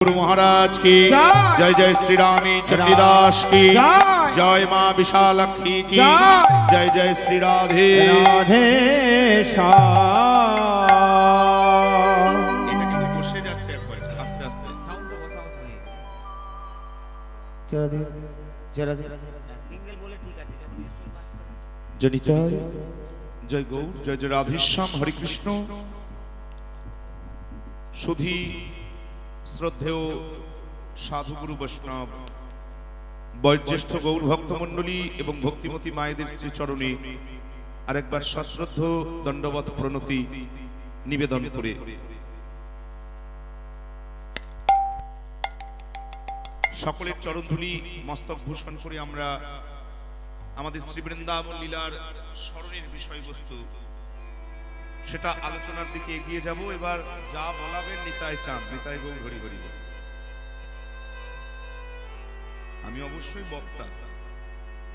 गुरु महाराज की जय। जय श्री रामी चंडीदास की जय। माँ विशालक्षी की जय। जय श्री राधे राधे जनिताय जय गौर जय जय राधेश्याम हरे कृष्ण। सुधी শ্রদ্ধেয় সাধু গুরু বৈষ্ণব বয়োজ্যেষ্ঠ গৌর ভক্তমণ্ডলী এবং ভক্তিমতী মায়েদের শ্রীচরণে আরেকবার সশ্রদ্ধ দণ্ডবত প্রণতি নিবেদন করে সকলের চরণধুলি মস্তক ভূষণ করে আমরা আমাদের শ্রী বৃন্দাবন লীলার স্মরণের বিষয়বস্তু সেটা আলোচনার দিকে এগিয়ে যাব। এবার যা বলাবেন নিতাই চাঁদ, নিতাই গৌর হরি হরি। আমি অবশ্যই বক্তা,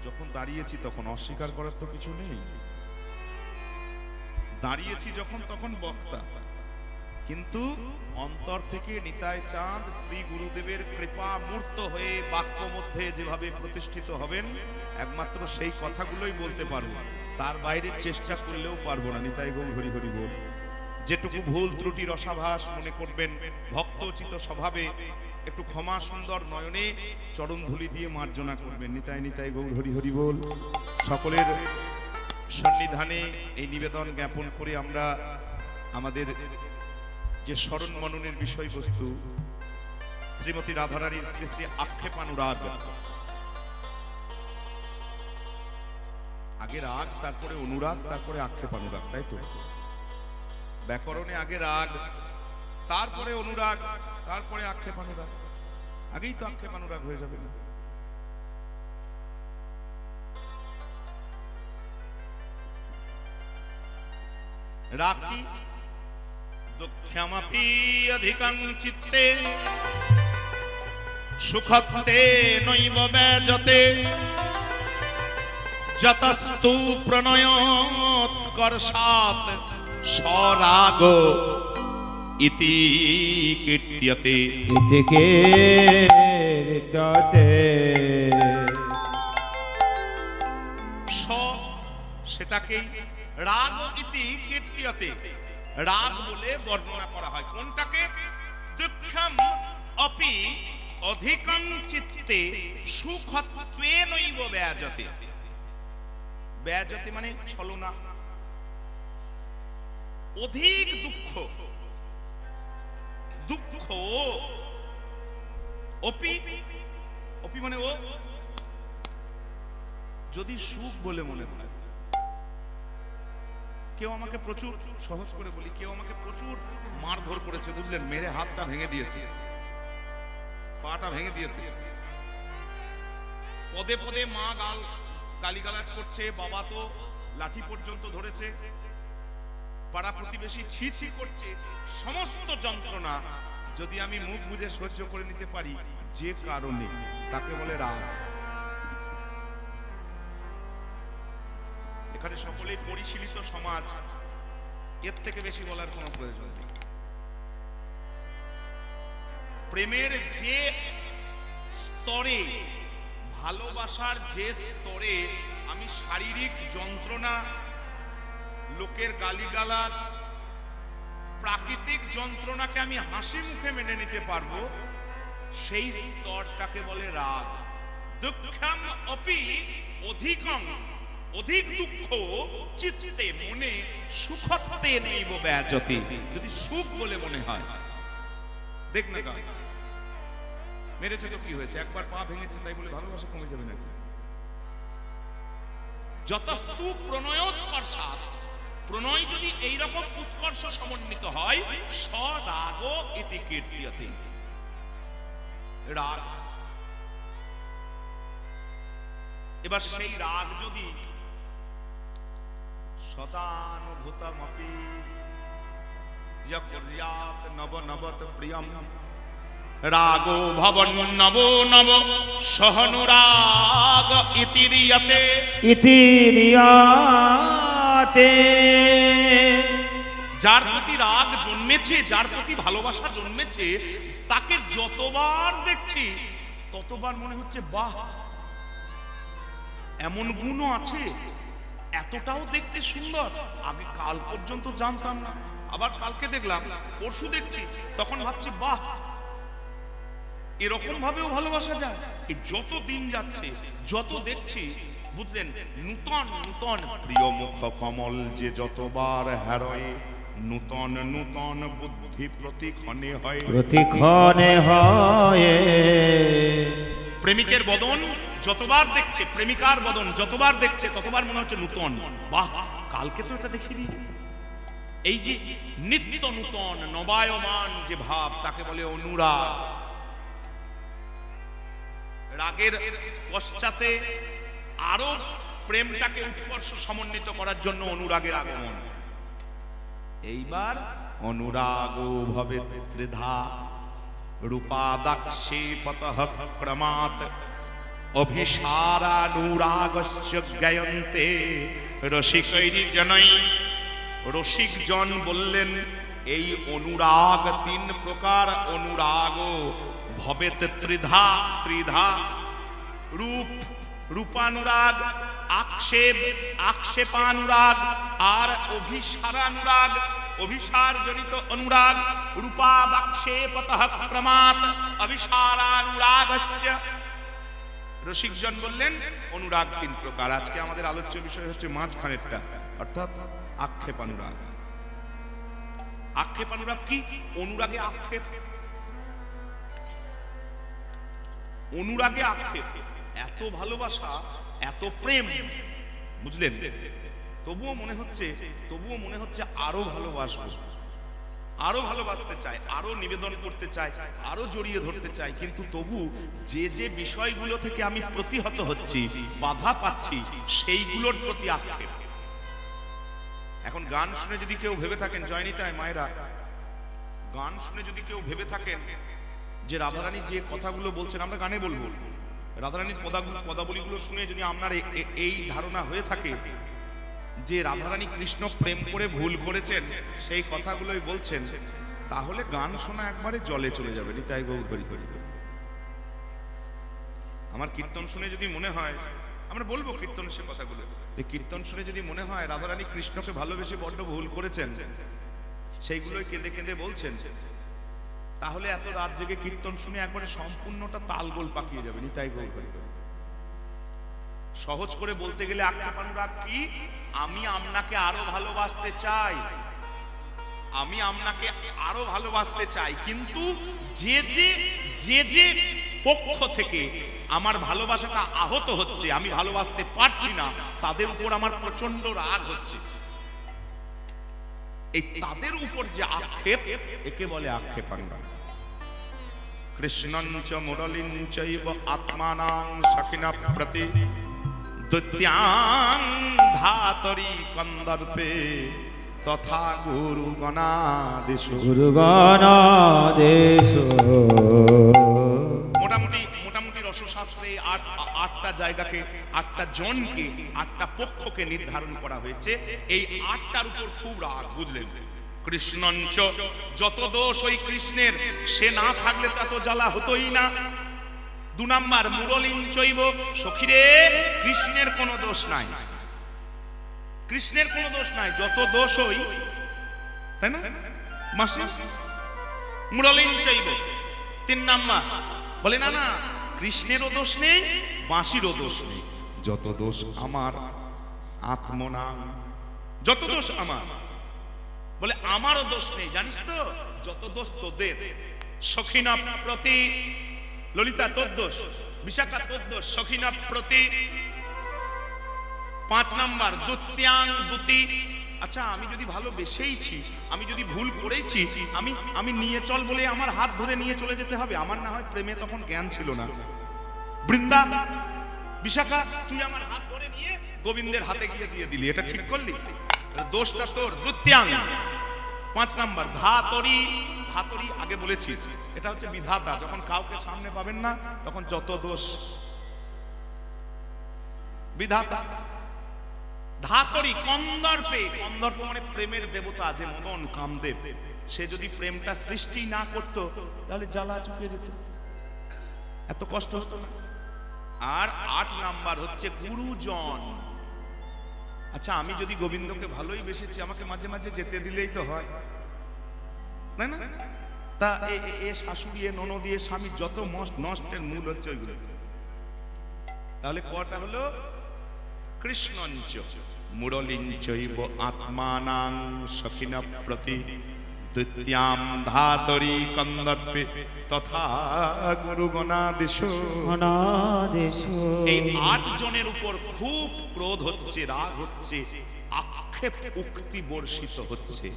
যখন দাঁড়িয়েছি তখন অস্বীকার করার তো কিছু নেই। দাঁড়িয়েছি যখন তখন বক্তা, কিন্তু অন্তর থেকে নিতাই চাঁদ শ্রী গুরুদেবের কৃপা মূর্ত হয়ে বাক্য মধ্যে যেভাবে প্রতিষ্ঠিত হবেন একমাত্র সেই কথাগুলোই বলতে পারবো, তার বাইরে চেষ্টা করলেও পারবো না। নিতাই গৌর হরি হরি বল। যেটুকু ভুল ত্রুটির রসাভাস মনে করবেন ভক্তোচিত স্বভাবে একটু ক্ষমা সুন্দর নয়নে চরণ ধুলি দিয়ে মার্জনা করবেন। নিতাই নিতাই গৌর হরি হরি বল। সকলের সন্নিধানে এই নিবেদন জ্ঞাপন করে আমরা আমাদের যে স্মরণ মননের বিষয়বস্তু শ্রীমতী রাধারানীর শ্রী শ্রী আক্ষেপানুরাগ, আগে রাগ তারপরে অনুরাগ তারপরে আক্ষেপানুরাগ, তাই তো? ব্যাকরণে আগে রাগ তারপরে অনুরাগ তারপরে আক্ষেপানুরাগ, আগেই তো আক্ষেপানুরাগ হয়ে যাবে না? রাগ কি? দুঃখমপি অধিকং চিত্তে সুখত্তে নৈব ব্যজতে যতস্তু প্রণয়োৎকর্ষাৎ স্বরাগ ইতি কীর্ত্যতে। সেটাকেই রাগ ইতি কীর্ত্যতে, রাগ বলে বর্ণনা করা হয়। কোনটাকে? দুঃখম অপি অধিকং চিত্তে সুখত্বেনৈব ব্যজতে। ব্যজতে মানে ছলনা, অধিক দুঃখ, দুঃখ অপি, অপি মানে ও, যদি সুখ বলে মনে হয়। কেউ আমাকে প্রচুর, সহজ করে বলি, কেউ আমাকে প্রচুর মারধর করেছে, বুঝলেন? মেরে হাতটা ভেঙে দিয়েছে, পাটা ভেঙে দিয়েছে, পদে পদে মা গালিগালাজ করছে, বাবা তো লাঠি পর্যন্ত ধরেছে, পাড়া প্রতিবেশী ছি ছি করছে। সমস্ত যন্ত্রণা যদি আমি মুখ বুজে সহ্য করে নিতে পারি যে কারণে, তাকে বলে রাগ। এখানে সকলেই পরিশীলিত সমাজ, এর থেকে বেশি বলার কোনো প্রয়োজন নেই। প্রেমের যে স্তরে, ভালোবাসার যে স্তরে আমি শারীরিক যন্ত্রণা, লোকের গালিগালাজ, প্রাকৃতিক যন্ত্রণাকে আমি হাসি মুখে মেনে নিতে পারবো, সেই স্তরটাকে বলে রাগ। দুঃখম অপি অধিকং, অধিক দুঃখ চিত্তে মনে সুখত্বে নৈব ব্যজতে, যদি সুখ বলে মনে হয়। দেখ না গা, মেরেছে তো কি হয়েছে, একবার পা ভেঙেছে তাই বলে ভালোবাসা কমে যাবে নাকি? যতস্তু প্রণয়োৎকর্ষাৎ, প্রণয় যদি এইরকম উৎকর্ষ সমন্বিত হয়, স্বরাগ ইতি কীর্ত্যতে। রাগ, এবার সেই রাগ যদি সদানুভূতমপি যকুর্যাৎ নব নবত প্রিয়ম রাগো ভবন নব নব সহনুরাগ ইতিরিয়তে। ইতিরিয়তে যার প্রতি রাগ জন্মেছে, যার প্রতি ভালোবাসা জন্মেছে, তাকে যতবার দেখছি ততবার মনে হচ্ছে বাহ, এমন গুণও আছে, এতটাও দেখতে সুন্দর, আগে কাল পর্যন্ত জানতাম না, আবার কালকে দেখলাম, পরশু দেখছি, তখন ভাবছি বাহ, এরকম ভাবেও ভালোবাসা যায়। এই যত দিন যাচ্ছে, যত দেখছি, বুঝলেন, নূতন নূতন প্রিয় মুখ কমল যে যতবার হারয়, নূতন নূতন বুদ্ধি প্রতিক্ষণে হয়, প্রতিক্ষণে হয়। প্রেমিকের বদন যতবার দেখছে, প্রেমিকার বদন যতবার দেখছে, ততবার মনে হচ্ছে নূতন, বাহ, কালকে তো এটা দেখিনি। এই যে নিত্য নূতন নবায়মান যে ভাব, তাকে বলে অনুরাগ। রাগের পশ্চাতে আরো প্রেমটাকে উৎকর্ষ সমন্বিত করার জন্য অনুরাগের আগমন। এইবার অনুরাগ ভবে ত্রিধা রূপাদাক্ষে পতঃ ক্রমাৎ অভিসারানুরাগশ্চ গায়ন্তে রসিকৈর্জনৈ। রসিকজন বললেন এই অনুরাগ তিন প্রকার অনুরাগ, ভবেত ত্রিধা, ত্রিধা, রূপ, রূপানুরাগ, আক্ষেপ, আক্ষেপানুরাগ, আর অভিসারানুরাগ, অভিসার জনিত অনুরাগ। রূপাদাক্ষেপতঃ ক্রমাৎ অভিসারানুরাগস্য। রসিকজন বললেন অনুরাগ তিন প্রকার। আজকে আমাদের আলোচ্য বিষয় হচ্ছে মাঝখানেরটা, অর্থাৎ আক্ষেপানুরাগ। আক্ষেপানুরাগ কি? অনুরাগে আক্ষেপ, অনুরাগে আক্ষেপ, এত ভালোবাসা, এত প্রেম, বুঝলেন, তবুও মনে হচ্ছে আরো ভালোবাসবো, আরো ভালোবাসতে চাই, আরো নিবেদন করতে চাই, আরো জড়িয়ে ধরতে চাই, কিন্তু তবু যে যে বিষয়গুলো থেকে আমি প্রতিহত হচ্ছি, বাধা পাচ্ছি, সেইগুলোর প্রতি আক্ষেপ। এখন গান শুনে যদি কেউ ভেবে থাকেন, জয়নিতায় মায়েরা, গান শুনে যদি কেউ ভেবে থাকেন যে রাধারানী যে কথাগুলো বলছেন, আমরা গানে বলবো, রাধারানীর পদাবলীগুলো শুনে যদি আপনার এই ধারণা হয়ে থাকে যে রাধারানী কৃষ্ণ প্রেম করে ভুল করেছেন, সেই কথাগুলোই বলছেন, তাহলে গান শোনা একবারে জলে চলে যাবে। নিতাই গৌর হরি হরি। আমার কীর্তন শুনে যদি মনে হয়, আমরা বলবো কীর্তন সে কথাগুলো, এই কীর্তন শুনে যদি মনে হয় রাধারানী কৃষ্ণকে ভালোবেসে বড্ড ভুল করেছেন, সেইগুলোই কেঁদে কেঁদে বলছেন, তাহলে এত রাত জেগে কীর্তন শুনে একবারে সম্পূর্ণটা তালগোল পাকিয়ে যাবে। নিতাই গৌর হরি। সহজ করে বলতে গেলে আক্ষেপানুরাগ কি? আমি আপনাকে আরো ভালোবাসতে চাই, আমি আপনাকে আরো ভালোবাসতে চাই, কিন্তু যে যে পক্ষ থেকে আমার ভালোবাসাটা আহত হচ্ছে, আমি ভালোবাসতে পারছি না, তাদের উপর আমার প্রচন্ড রাগ হচ্ছে। এই তাদের উপর যে আক্ষেপ, একে বলে আক্ষেপানুরাগ। কৃষ্ণঞ্চ মুরলীঞ্চৈব আত্মানাং সখিনা প্রতি দ্বিতীয়াং ধাতরি কন্দর্পে তথা গুরুগণাদেশ। গুরুগণাদেশ। মোটামুটি রসশাস্ত্রে আটটা জায়গাকে, আটটা জনকে, আটটা পক্ষকে নির্ধারণ করা হয়েছে। এই আটটার উপর খুব রাগ, বুঝলেন। কৃষ্ণঞ্চ, যত দোষ ওই কৃষ্ণের, সে না থাকলে তত জ্বালা হতোই না। 2 নাম্বার মুরলীঞ্চৈব, সখীরে কৃষ্ণের কোনো দোষ নাই, কৃষ্ণের কোনো দোষ নাই, যত দোষ ওই, তাই না মাসি? মুরলীঞ্চৈব। 3 নাম্বার বলে না না, কৃষ্ণেরও দোষ নেই, বাঁশিরও দোষ নেই, যত দোষ আমার আত্মনাম, যত দোষ আমার। বলে আমারও দোষ নেই, জানিস তো, যত দোষ তোদের। সখিনা প্রতি, ললিতা তোর দোষ, বিশাখা তোর দোষ, সখিনা প্রতি। 5 নাম্বার দ্বিতীয়াং, দুতি। আচ্ছা, আমি যদি ভালোবেসেইছি, আমি যদি ভুল করেছি, আমি নিয়ে চল বলে আমার হাত ধরে নিয়ে চলে যেতে হবে? আমার না হয় প্রেমে তখন জ্ঞান ছিল না। বৃন্দা, বিশাখা, তুই আমার হাত ধরে নিয়ে গোবিন্দের হাতে গিয়ে দিয়ে দিলি, এটা ঠিক করলি? দোষটা তোর। দ্বিতীয়াং। 5 নাম্বার ধাতরি। ধাতরি আগে বলেছি, এটা হচ্ছে বিধাতা। যখন কাউকে সামনে পাবেন না, তখন যত দোষ বিধাতা। ধাতরি কন্দর্পে, কন্দর্প মানে প্রেমের দেবতা, যে মদন কামদেব, সে যদি প্রেমটা সৃষ্টি না করত তাহলে জ্বালা চুকে যেত, এত কষ্ট হতো না। আর 8 নাম্বার হচ্ছে গুরুজন। আচ্ছা, আমি যদি গোবিন্দকে ভালোই বেসেছি, আমাকে মাঝে মাঝে যেতে দিলেই তো হয়, না না? তা এ শাশুড়ি, এ ননদ, এ স্বামী, যত নষ্টের মূল হচ্ছে ওইগুলো। তাহলে কটা হলো? কৃষ্ণঞ্চ মুরলিঞ্চৈব আত্মানাং সখিনা প্রতি দ্বিতীয়াম ধাতরি কন্দর্পে তথা গুরুগণাদেশ। এই 8 জনের উপর খুব ক্রোধ হচ্ছে, রাগ হচ্ছে, আক্ষেপ উক্তি বর্ষিত হচ্ছে।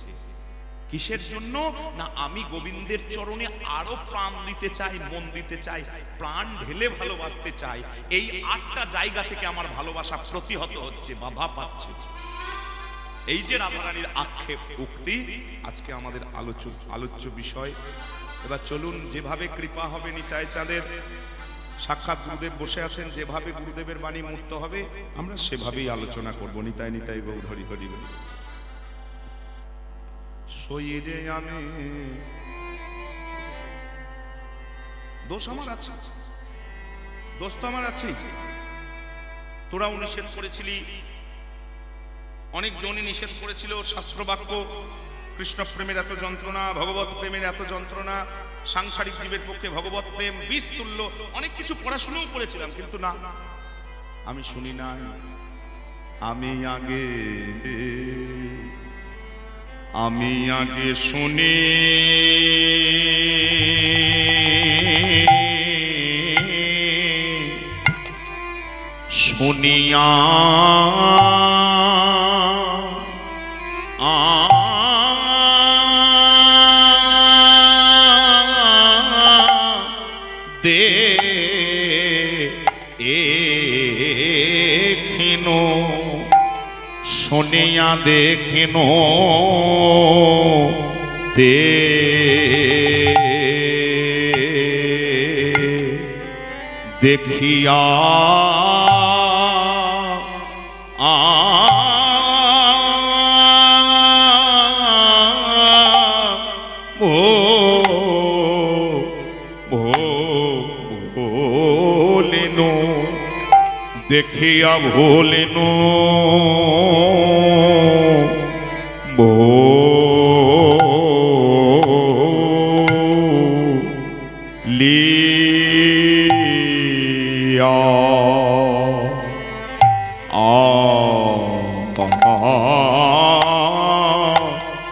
কিসের জন্য? না আমি গোবিন্দের চরণে আরো প্রাণ দিতে চাই, মন দিতে চাই, প্রাণ ঢেলে ভালোবাসতে চাই। এই 8টা জায়গা থেকে আমার ভালোবাসা প্রতিহত হচ্ছে, বাধা পাচ্ছে। এই যে রাধারানীর আক্ষেপ উক্তি আজকে আমাদের আলোচ্য বিষয়। এবার চলুন, যেভাবে কৃপা হবে নিতাই চাঁদের, সাক্ষাৎ গুরুদেব বসে আছেন, যেভাবে গুরুদেবের বাণী মূর্ত হবে আমরা সেভাবেই আলোচনা করব। নিতাই নিতাই গৌর হরি হরি বলি। সইরে আমি দোষ আমার আছে, দোষ তো আমার আছে। তোরাও নিষেধ করেছিলি, অনেক জনই নিষেধ করেছিল, শাস্ত্র বাক্য, কৃষ্ণ প্রেমের এত যন্ত্রণা, ভগবত প্রেমের এত যন্ত্রণা, সাংসারিক জীবের পক্ষে ভগবত প্রেম বিষ তুল্য, অনেক কিছু পড়াশোনাও করেছিলাম, কিন্তু না, আমি শুনি নাই। আমি আগে শুনি শুনিয়া দেখিনো, শুনিয়া দেখিনো দেখিয়া ভোলেনো, দেখিয়া ভোলেনো লিয়া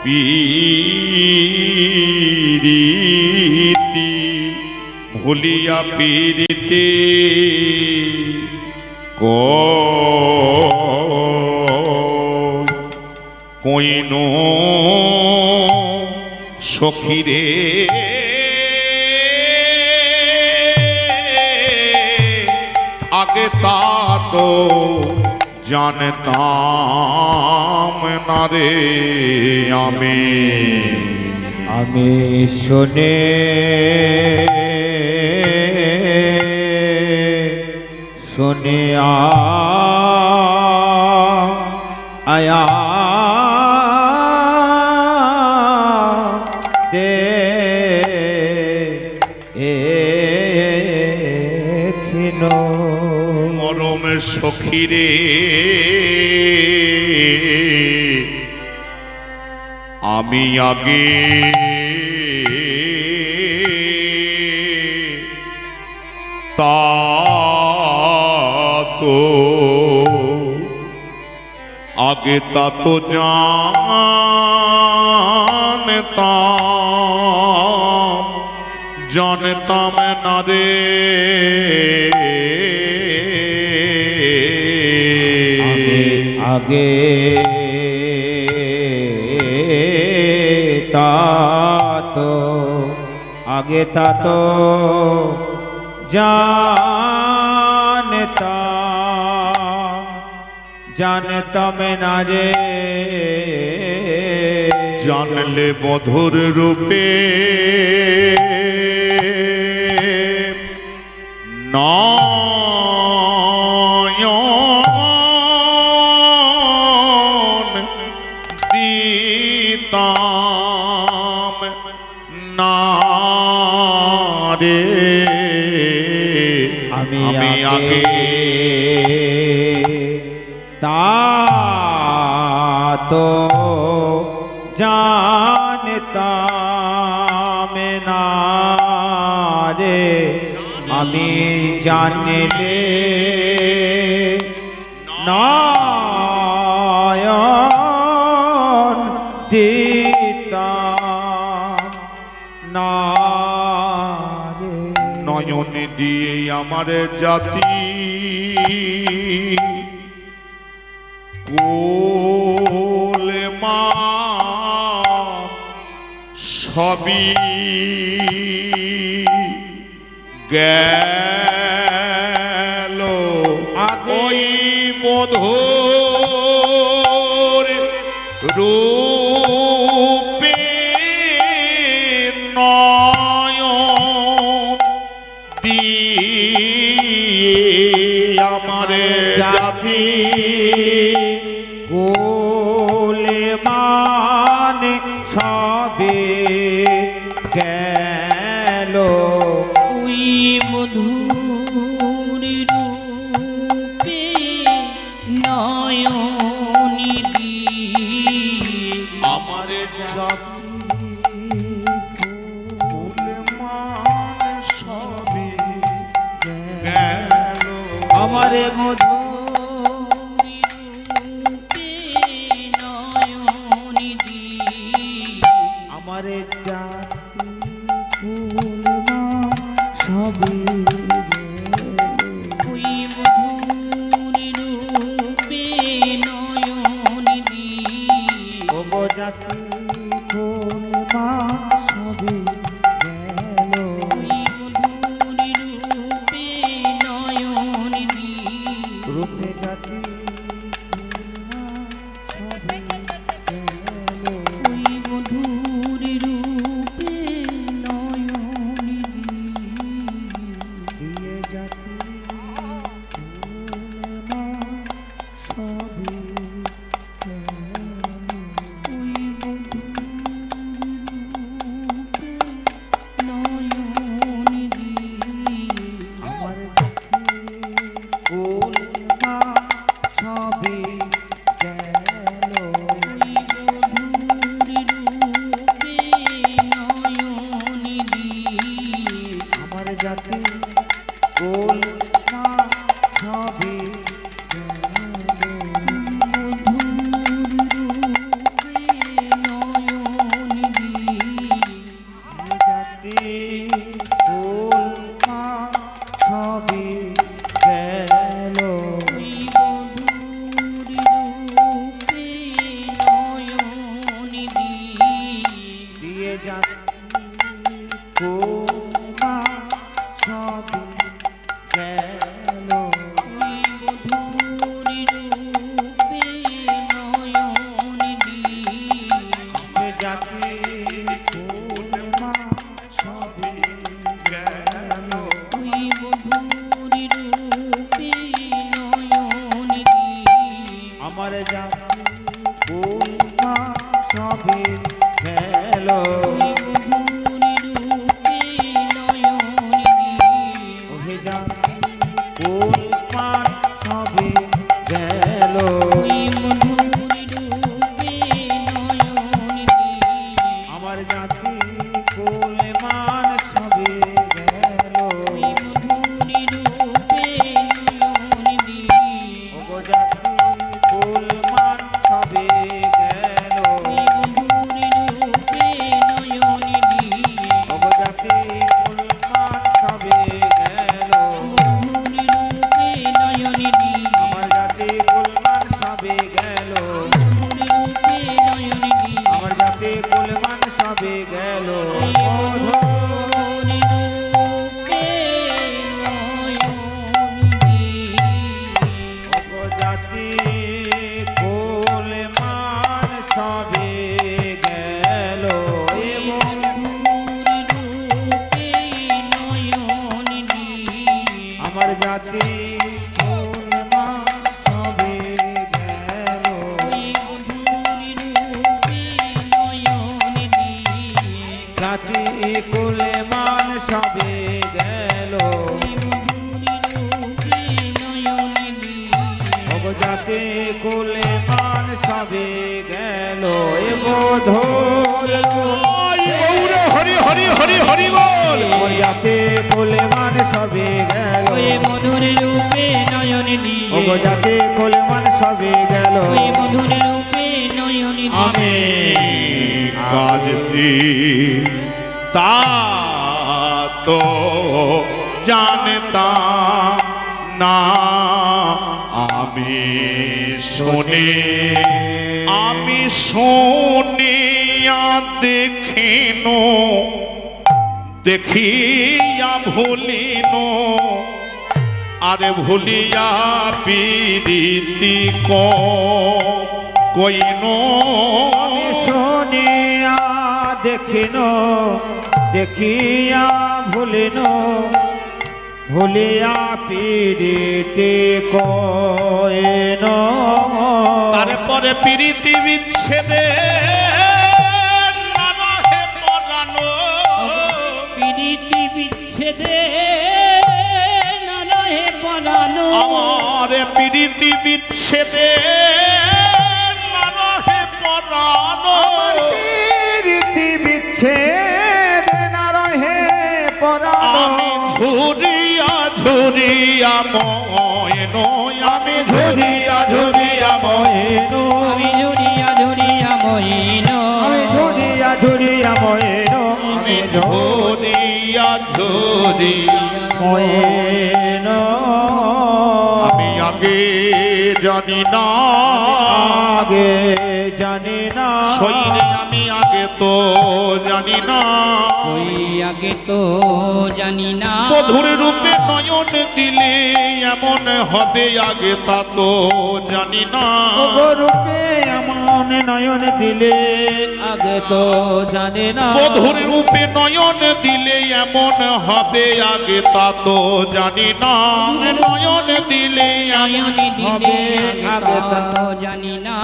পীরিতি ভুলিয়া পীরিতি কইনো সখিরে আগে তা তো জানতাম না রে। আমি শুনে আয়া দেখিনো মরম সখিরে আমি আগে তা তো জানতাম না রে। আগে তা তো জানতাম না রে। জানলে বধুর রূপে নয়ন আমি আগে আগে তা তো জানতাম না রে, আমি জানলে নয়ন দিতাম না রে। নয়নে দিয়ে আমার জাতি কোলে মা সবই গেল ওই মধুর রূপে নয়ন দিয়ে আমার জাতি কোলে মানে সবে গেল ওই মধুর রূপে নয়নি দিয়ে আমার জাতি কোলে মান সবে গেল আমারে মধু রূপে নয়নি দিয়ে আমারে জাতি কুলমা সবে ওই মধুর রূপে নয়নি দিয়ে ওগো জাতি কুলমা সবে গেল ওই মধুর রূপে নয়নি দিয়ে রূপে জাতি কুলমা সবে গেল ওই মধুর রূপে নয়নি দিয়ে জাতি কুলমা সবে গেল ওই মধুর রূপে নয়নি আমার জাতি কুলমা সবে গেল ওই মধুর রূপে নয়নি আমার জাতি কুলমা সবে গেল জাতি কুলমা সবে গেল দিয়ে জাতি কুলমা সবে গেল এ জাতি কুলমা সবে গেল আমার জাতি কুলমা সবে গেল ওহে জাতি কুলমা সবে গেল আমার জাতি কুলমান সবে গেল ওগো জাতি কুলমান সবে গেল ওগো জাতি কুলমান সবে গেল আমার জাতি কুলমান সবে গেল আমার জাতি কুলমান সবে গেল ওগো জাতি কুলমান সবে গেল আমার জাতি কুলমান সবে গেল জাতি কুলমান সবে গেল যাতে কোলে মান সবে গেল এ মধুর গৌর হরি হরি হরি হরি বল। ও যাতে কোলে মান সবে গেল ওই মধুর রূপে নয়ন ও দিয়ে যাতে কোলে মান সবে গেল ওই মধুর রূপে নয়ন দিয়ে আমি কাজটি তা তো জানতাম না, আমি শুনিয়া দেখিনো দেখিয়া ভুলিনো আরে ভুলিয়া পীড়িতি কইনো শুনিয়া দেখিন দেখিয়া ভুলিন ভুলিয়া পীড়িতে কয়েন তারপরে পীড়িতি বিচ্ছেদে নানাহে পরানো প্রীতি বিচ্ছেদে নানাহে পরানো আমার পীড়িতি বিচ্ছেদে নানাহে পরানো পীড়িতি বিচ্ছেদ না রহে পরাণ আমি ঝুরিয়া ঝুরিয়া ময়ন আমি ঝুরিয়া ঝুরিয়া ময়ন আমি ঝুরিয়া ঝুরিয়া মহিন আমি ঝুরিয়া ঝুরিয়া ময়েন আমি ঝুরিয়া ঝুরিয়া ময়েন আমি আগে জানি না আগে জানি না শৈরে আমি আগে তো জানি না ওই আগে তো জানি না মধুর রূপে নয়ন দিলে এমন হবে আগে তা তো জানি না রূপে এমন নয়ন দিলে আগে তো জানি না মধুর রূপে নয়ন দিলে এমন হবে আগে তা তো জানি না নয়ন দিলে নয়ন দিলে আগে তো জানি না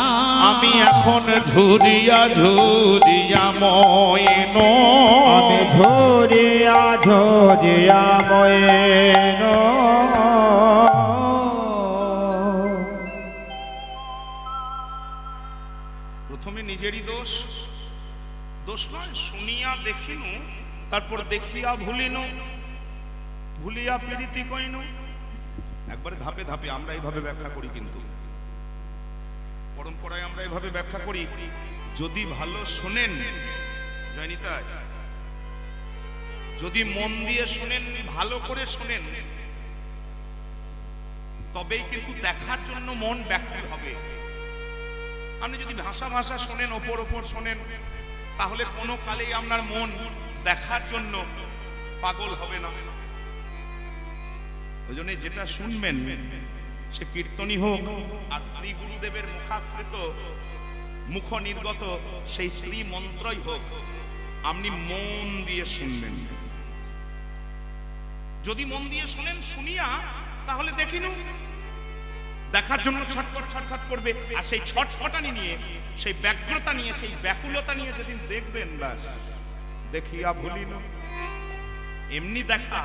আমি এখন ঝুরিয়া ঝুরিয়া ময়ন আমি ঝরিয়া ঝরিয়া ময়েন প্রথমে নিজেরই দোষ দোষ নয় শুনিয়া দেখিনু তারপর দেখিয়া ভুলিনু ভুলিয়া পীড়িতি কইনু একবারে ধাপে ধাপে আমরা এইভাবে ব্যাখ্যা করি কিন্তু পরম্পরায় আমরা এইভাবে ব্যাখ্যা করি যদি ভালো শোনেন জয়নিতা যদি মন দিয়ে শোনেন ভালো করে শোনেন তবেই কিন্তু দেখার জন্য মন ব্যাকুল হবে আপনি যদি ভাষা ভাষা শোনেন ওপর ওপর শোনেন তাহলে কোনো কালেই আপনার মন দেখার জন্য পাগল হবে না ওই জন্য যেটা শুনবেন সে কীর্তনই হোক আর শ্রী গুরুদেবের মুখাশ্রিত মুখ নির্গত সেই শ্রী মন্ত্রই হোক আপনি মন দিয়ে শুনবেন যদি মন দিয়ে শুনেন শুনিয়া তাহলে দেখিনু দেখার জন্য ছটফট ছটফট করবে আর সেই ছটফটানি নিয়ে সেই ব্যগ্রতা নিয়ে সেই ব্যাকুলতা নিয়ে যেদিন দেখবেন ব্যাস দেখিয়া ভুলিনু এমনি দেখা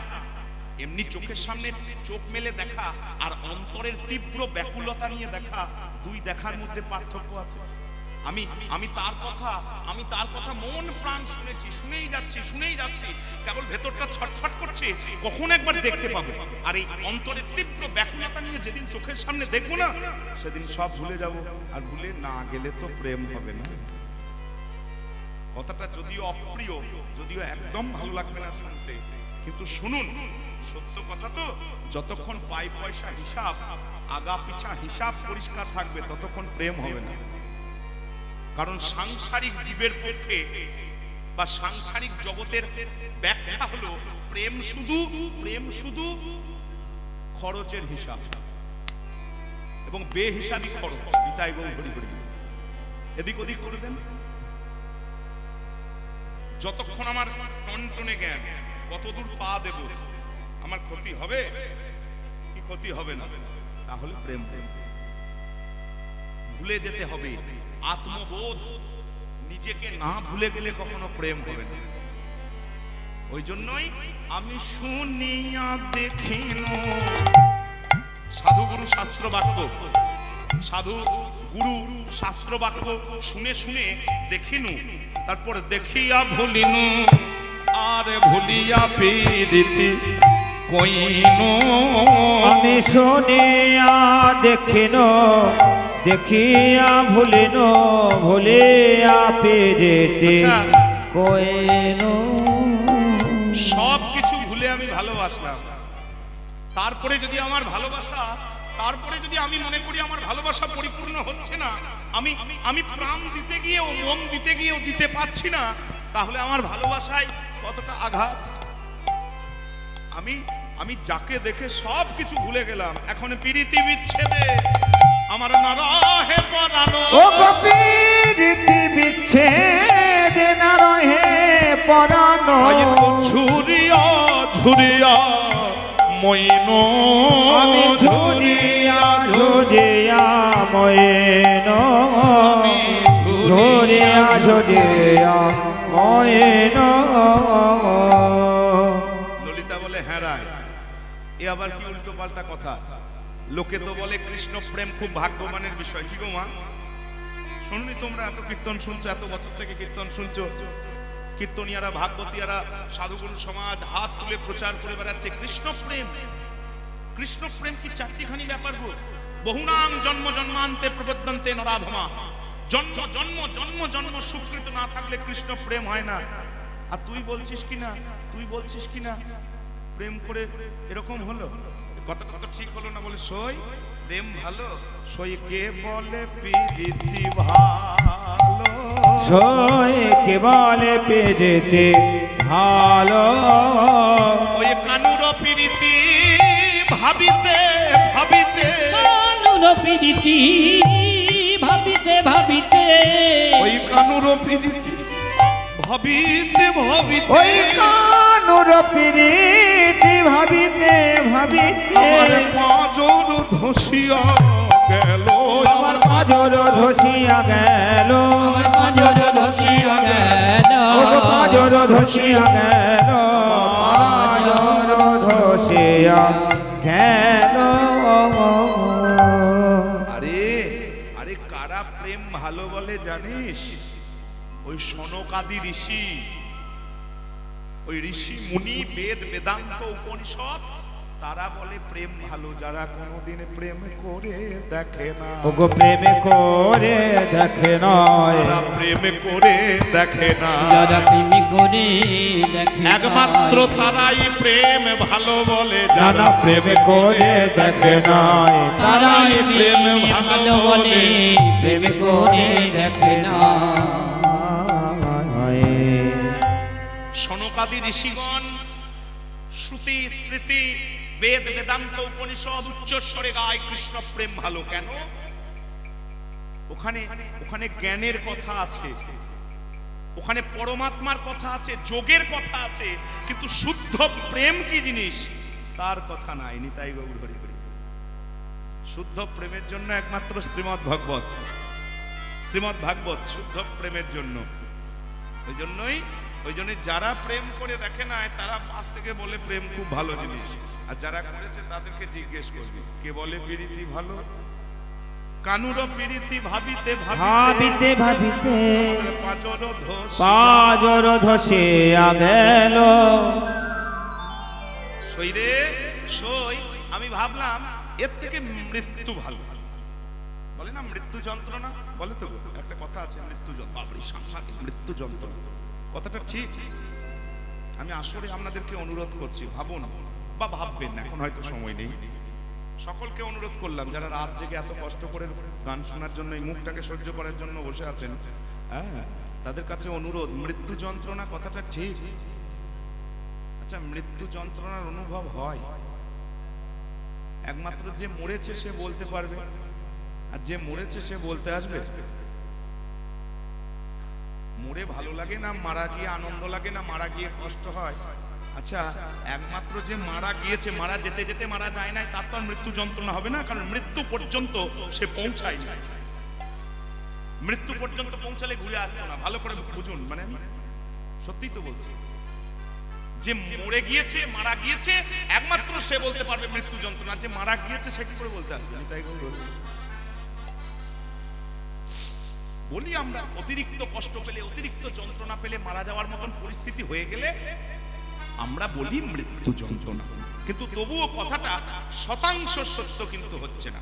এমনি চোখের সামনে চোখ মেলে দেখা আর অন্তরের তীব্র ব্যাকুলতা নিয়ে দেখা দুই দেখার মধ্যে পার্থক্য আছে আমি তার কথা মন প্রাণ শুনেছি শুনেই যাচ্ছি কেবল ভেতরটা ছটফট করছে কখন একবার দেখতে পাবো আর এই অন্তরের তীব্র ব্যাকুলতা নিয়ে যেদিন চোখের সামনে দেখবো না সেদিন সব ভুলে যাব আর ভুলে না গেলে তো প্রেম হবে না কথাটা যদিও অপ্রিয় যদিও একদম ভালো লাগবে না শুনতে কিন্তু শুনুন সত্য কথা তো যতক্ষণ পাই পয়সা হিসাব আগা পিছা হিসাব পরিষ্কার থাকবে ততক্ষণ প্রেম হবে না কারণ সাংসারিক জীবের পক্ষে বা সাংসারিক জগতের ব্যাখ্যা হলো প্রেম শুধু খরচের হিসাব এবং বেহিসাবি খরচ পিতাই গো হরি হরি এদিক ওদিক করে দেন যতক্ষণ আমার টনটনে জ্ঞান কতদূর পা দেব আমার ক্ষতি হবে কি ক্ষতি হবে না তাহলে প্রেম ভুলে যেতে হবে আত্মবোধ নিজেকে না ভুলে গেলে কখনো প্রেম হবে না ওই জন্যই আমি শুনিয়া দেখিনো সাধুগুরু শাস্ত্র বাক্য সাধু গুরু শাস্ত্র বাক্য শুনে শুনে দেখিনু, তারপর দেখিয়া ভুলিনু আর ভুলিয়া পীড়িতি কইনু। আমি শুনিয়া দেখিন দেখিয়া ভুলিন ভুলিয়া পেরেতে আচ্ছা। কইন। সব কিছু ভুলে আমি ভালোবাসলাম, তারপরে যদি আমার ভালোবাসা, তারপরে যদি আমি মনে করি আমার ভালোবাসা পরিপূর্ণ হচ্ছে না, আমি আমি প্রাণ দিতে গিয়েও মন দিতে গিয়েও দিতে পারছি না, তাহলে আমার ভালোবাসায় কতটা আঘাত। আমি আমি যাকে দেখে সব কিছু ভুলে গেলাম, এখন প্রীতি বিচ্ছেদে আমার নারাহে পরানো। ও গোপীরীতি বিচ্ছেদে না রহে পরাণ। হয়তো ঝুরিয়া ঝুরিয়া মইন, আমি ঝুরিয়া ঝুরিয়া মইন, আমি ঝুরিয়া ঝুরিয়া মইন। ললিতা বলে হ্যাঁ রায়, এ আবার কি উল্টো পাল্টা কথা। লোকে তো বলে কৃষ্ণ প্রেম খুব ভাগ্যবানের বিষয়। কি গো মা, শুননি তোমরা এত কীর্তন শুনছো, এত বছর থেকে কীর্তন শুনছো, কীর্তনিয়ারা ভাগবতীয়ারা সাধুগুরু সমাজ হাত তুলে প্রচার করে বেড়াচ্ছে কৃষ্ণ প্রেম। কৃষ্ণ প্রেম কি চারটিখানি ব্যাপার গো? বহুনাং জন্ম জন্মান্তে প্রবদ্ধন্তে নরাধমা। জন্ম জন্ম জন্ম জন্ম সুকৃত না থাকলে কৃষ্ণ প্রেম হয় না। আর তুই বলছিস কিনা, তুই বলছিস কিনা প্রেম করে এরকম হলো, কত কত ঠিক হলো না। বলে সই প্রেম ভালো, সই কে বলে প্রীতি ভালো, সই কে বলে পেরেতে ভালো। ওই কানুর প্রীতি ভাবিতে ভাবিতে, কানুর প্রীতি ভাবিতে ভাবিতে, ওই কানুর প্রীতি ভাবিতে ভাবিতে, ওই কানুর প্রীতি ভাবিতে ভাবিতে আমার পাঁজর ধসিয়া গেল, আমার পাঁজর ধসিয়া গেল, আমার পাঁজর ধসিয়া গেল, পাঁজর ধসিয়া গেল, পাঁজর ধসিয়া গেল। আরে আরে কারা প্রেম ভালো বলে জানিস? ওই সনকাদি ঋষি, ওই ঋষি মুনি বেদ বেদান্ত উপনিষদ, তারা বলে প্রেম ভালো। যারা কোনোদিন প্রেম করে দেখে না, ওগো প্রেম করে দেখে নয়, যারা প্রেম করে দেখে না, যারা প্রেম করে দেখে না, একমাত্র তারাই প্রেম ভালো বলে। যারা প্রেম করে দেখে নয়, তারাই প্রেম ভালো বলে, প্রেম করে দেখে না। সনকাদি ঋষিগণ শ্রুতি স্মৃতি বেদ বেদান্ত উপনিষদ উচ্চস্বরে গায় কৃষ্ণ প্রেম ভালো। কেন? ওখানে ওখানে জ্ঞানের কথা আছে, ওখানে পরমাত্মার কথা আছে, যোগের কথা আছে, কিন্তু শুদ্ধ প্রেম কি জিনিস তার কথা নাই। নিতাই গৌর হরি হরি। শুদ্ধ প্রেমের জন্য একমাত্র শ্রীমদ্ ভাগবত, শ্রীমদ্ ভাগবত শুদ্ধ প্রেমের জন্য। ওই জন্যই যারা প্রেম করে দেখে না তারা পাশ থেকে বলে প্রেম খুব ভালো জিনিস, আর যারা করেছে তাদেরকে জিজ্ঞেস করবি কে বলে প্রীতি ভালো। কানুর প্রীতি ভাবিতে ভাবিতে ভাবিতে পাঁজর ধস, পাঁজর ধসিয়া গেল। সই রে সই, আমি ভাবলাম এর থেকে মৃত্যু ভালো। বলে না মৃত্যু যন্ত্রণা, বলে তো একটা কথা আছে মৃত্যু যন্ত্রণা, বাপরে সাংঘাতিক মৃত্যু যন্ত্রণা, কথাটা ঠিক। আমি আসলে আপনাদেরকে অনুরোধ করছি, ভাবুন বা ভাববেন না, এখন হয়তো সময় নেই। সকলকে অনুরোধ করলাম যারা রাত জেগে এত কষ্ট করে গান শোনার জন্য, এই মুখটাকে সহ্য করার জন্য বসে আছেন, হ্যাঁ তাদের কাছে অনুরোধ, মৃত্যু যন্ত্রণা কথাটা ঠিক। আচ্ছা মৃত্যু যন্ত্রণার অনুভব হয় একমাত্র যে মরেছে সে বলতে পারবে, আর যে মরেছে সে বলতে আসবে? মরে ভালো লাগে না, মারা গিয়ে আনন্দ লাগে না, মারা গিয়ে কষ্ট হয়? আচ্ছা একমাত্র যে মারা গিয়েছে, মারা যেতে যেতে মারা যায় নাই, তার তো আর মৃত্যু যন্ত্রণা হবে না, কারণ মৃত্যু পর্যন্ত সে পৌঁছায় না। মৃত্যু পর্যন্ত পৌঁছালে ঘুরে আসতো না। ভালো করে বুঝুন, মানে আমি সত্যি তো বলছি, যে মরে গিয়েছে মারা গিয়েছে একমাত্র সে বলতে পারবে মৃত্যু যন্ত্রণা, যে মারা গিয়েছে সে কি করে বলতে আসবে? তাই বলি আমরা অতিরিক্ত কষ্ট পেলে, অতিরিক্ত যন্ত্রণা পেলে, মারা যাওয়ার মতন পরিস্থিতি হয়ে গেলে আমরা বলি মৃত্যু যন্ত্রণা, কিন্তু তবুও কথাটা শতাংশ সত্য কিন্তু হচ্ছে না।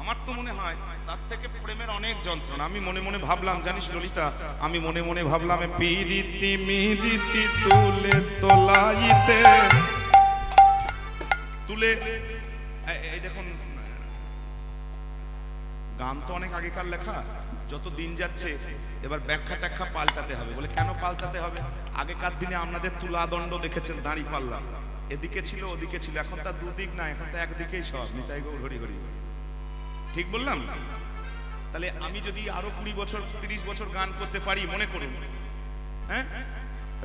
আমার তো মনে হয় তার থেকে প্রেমের অনেক যন্ত্রণা। আমি মনে মনে ভাবলাম, জানিস ললিতা, আমি মনে মনে ভাবলাম পিরিতি মিরিতি তুলে তোলাইতে তুলে, এই দেখুন গান তো অনেক আগেকার লেখা, যত দিন যাচ্ছে এবার ব্যাখ্যা ট্যাখ্যা পাল্টাতে হবে। বলে কেন পাল্টাতে হবে? আগেকার দিনে আপনাদের তুলাদণ্ড দেখেছেন, দাঁড়ি পাল্লা এদিকে ছিল ওদিকে ছিল, এখন তার দুদিক না, এখন তো একদিকেই সব। নিতাই গৌর হরি হরি, ঠিক বললাম? তাহলে আমি যদি আরো 20 বছর 30 বছর গান করতে পারি, মনে করুন, হ্যাঁ,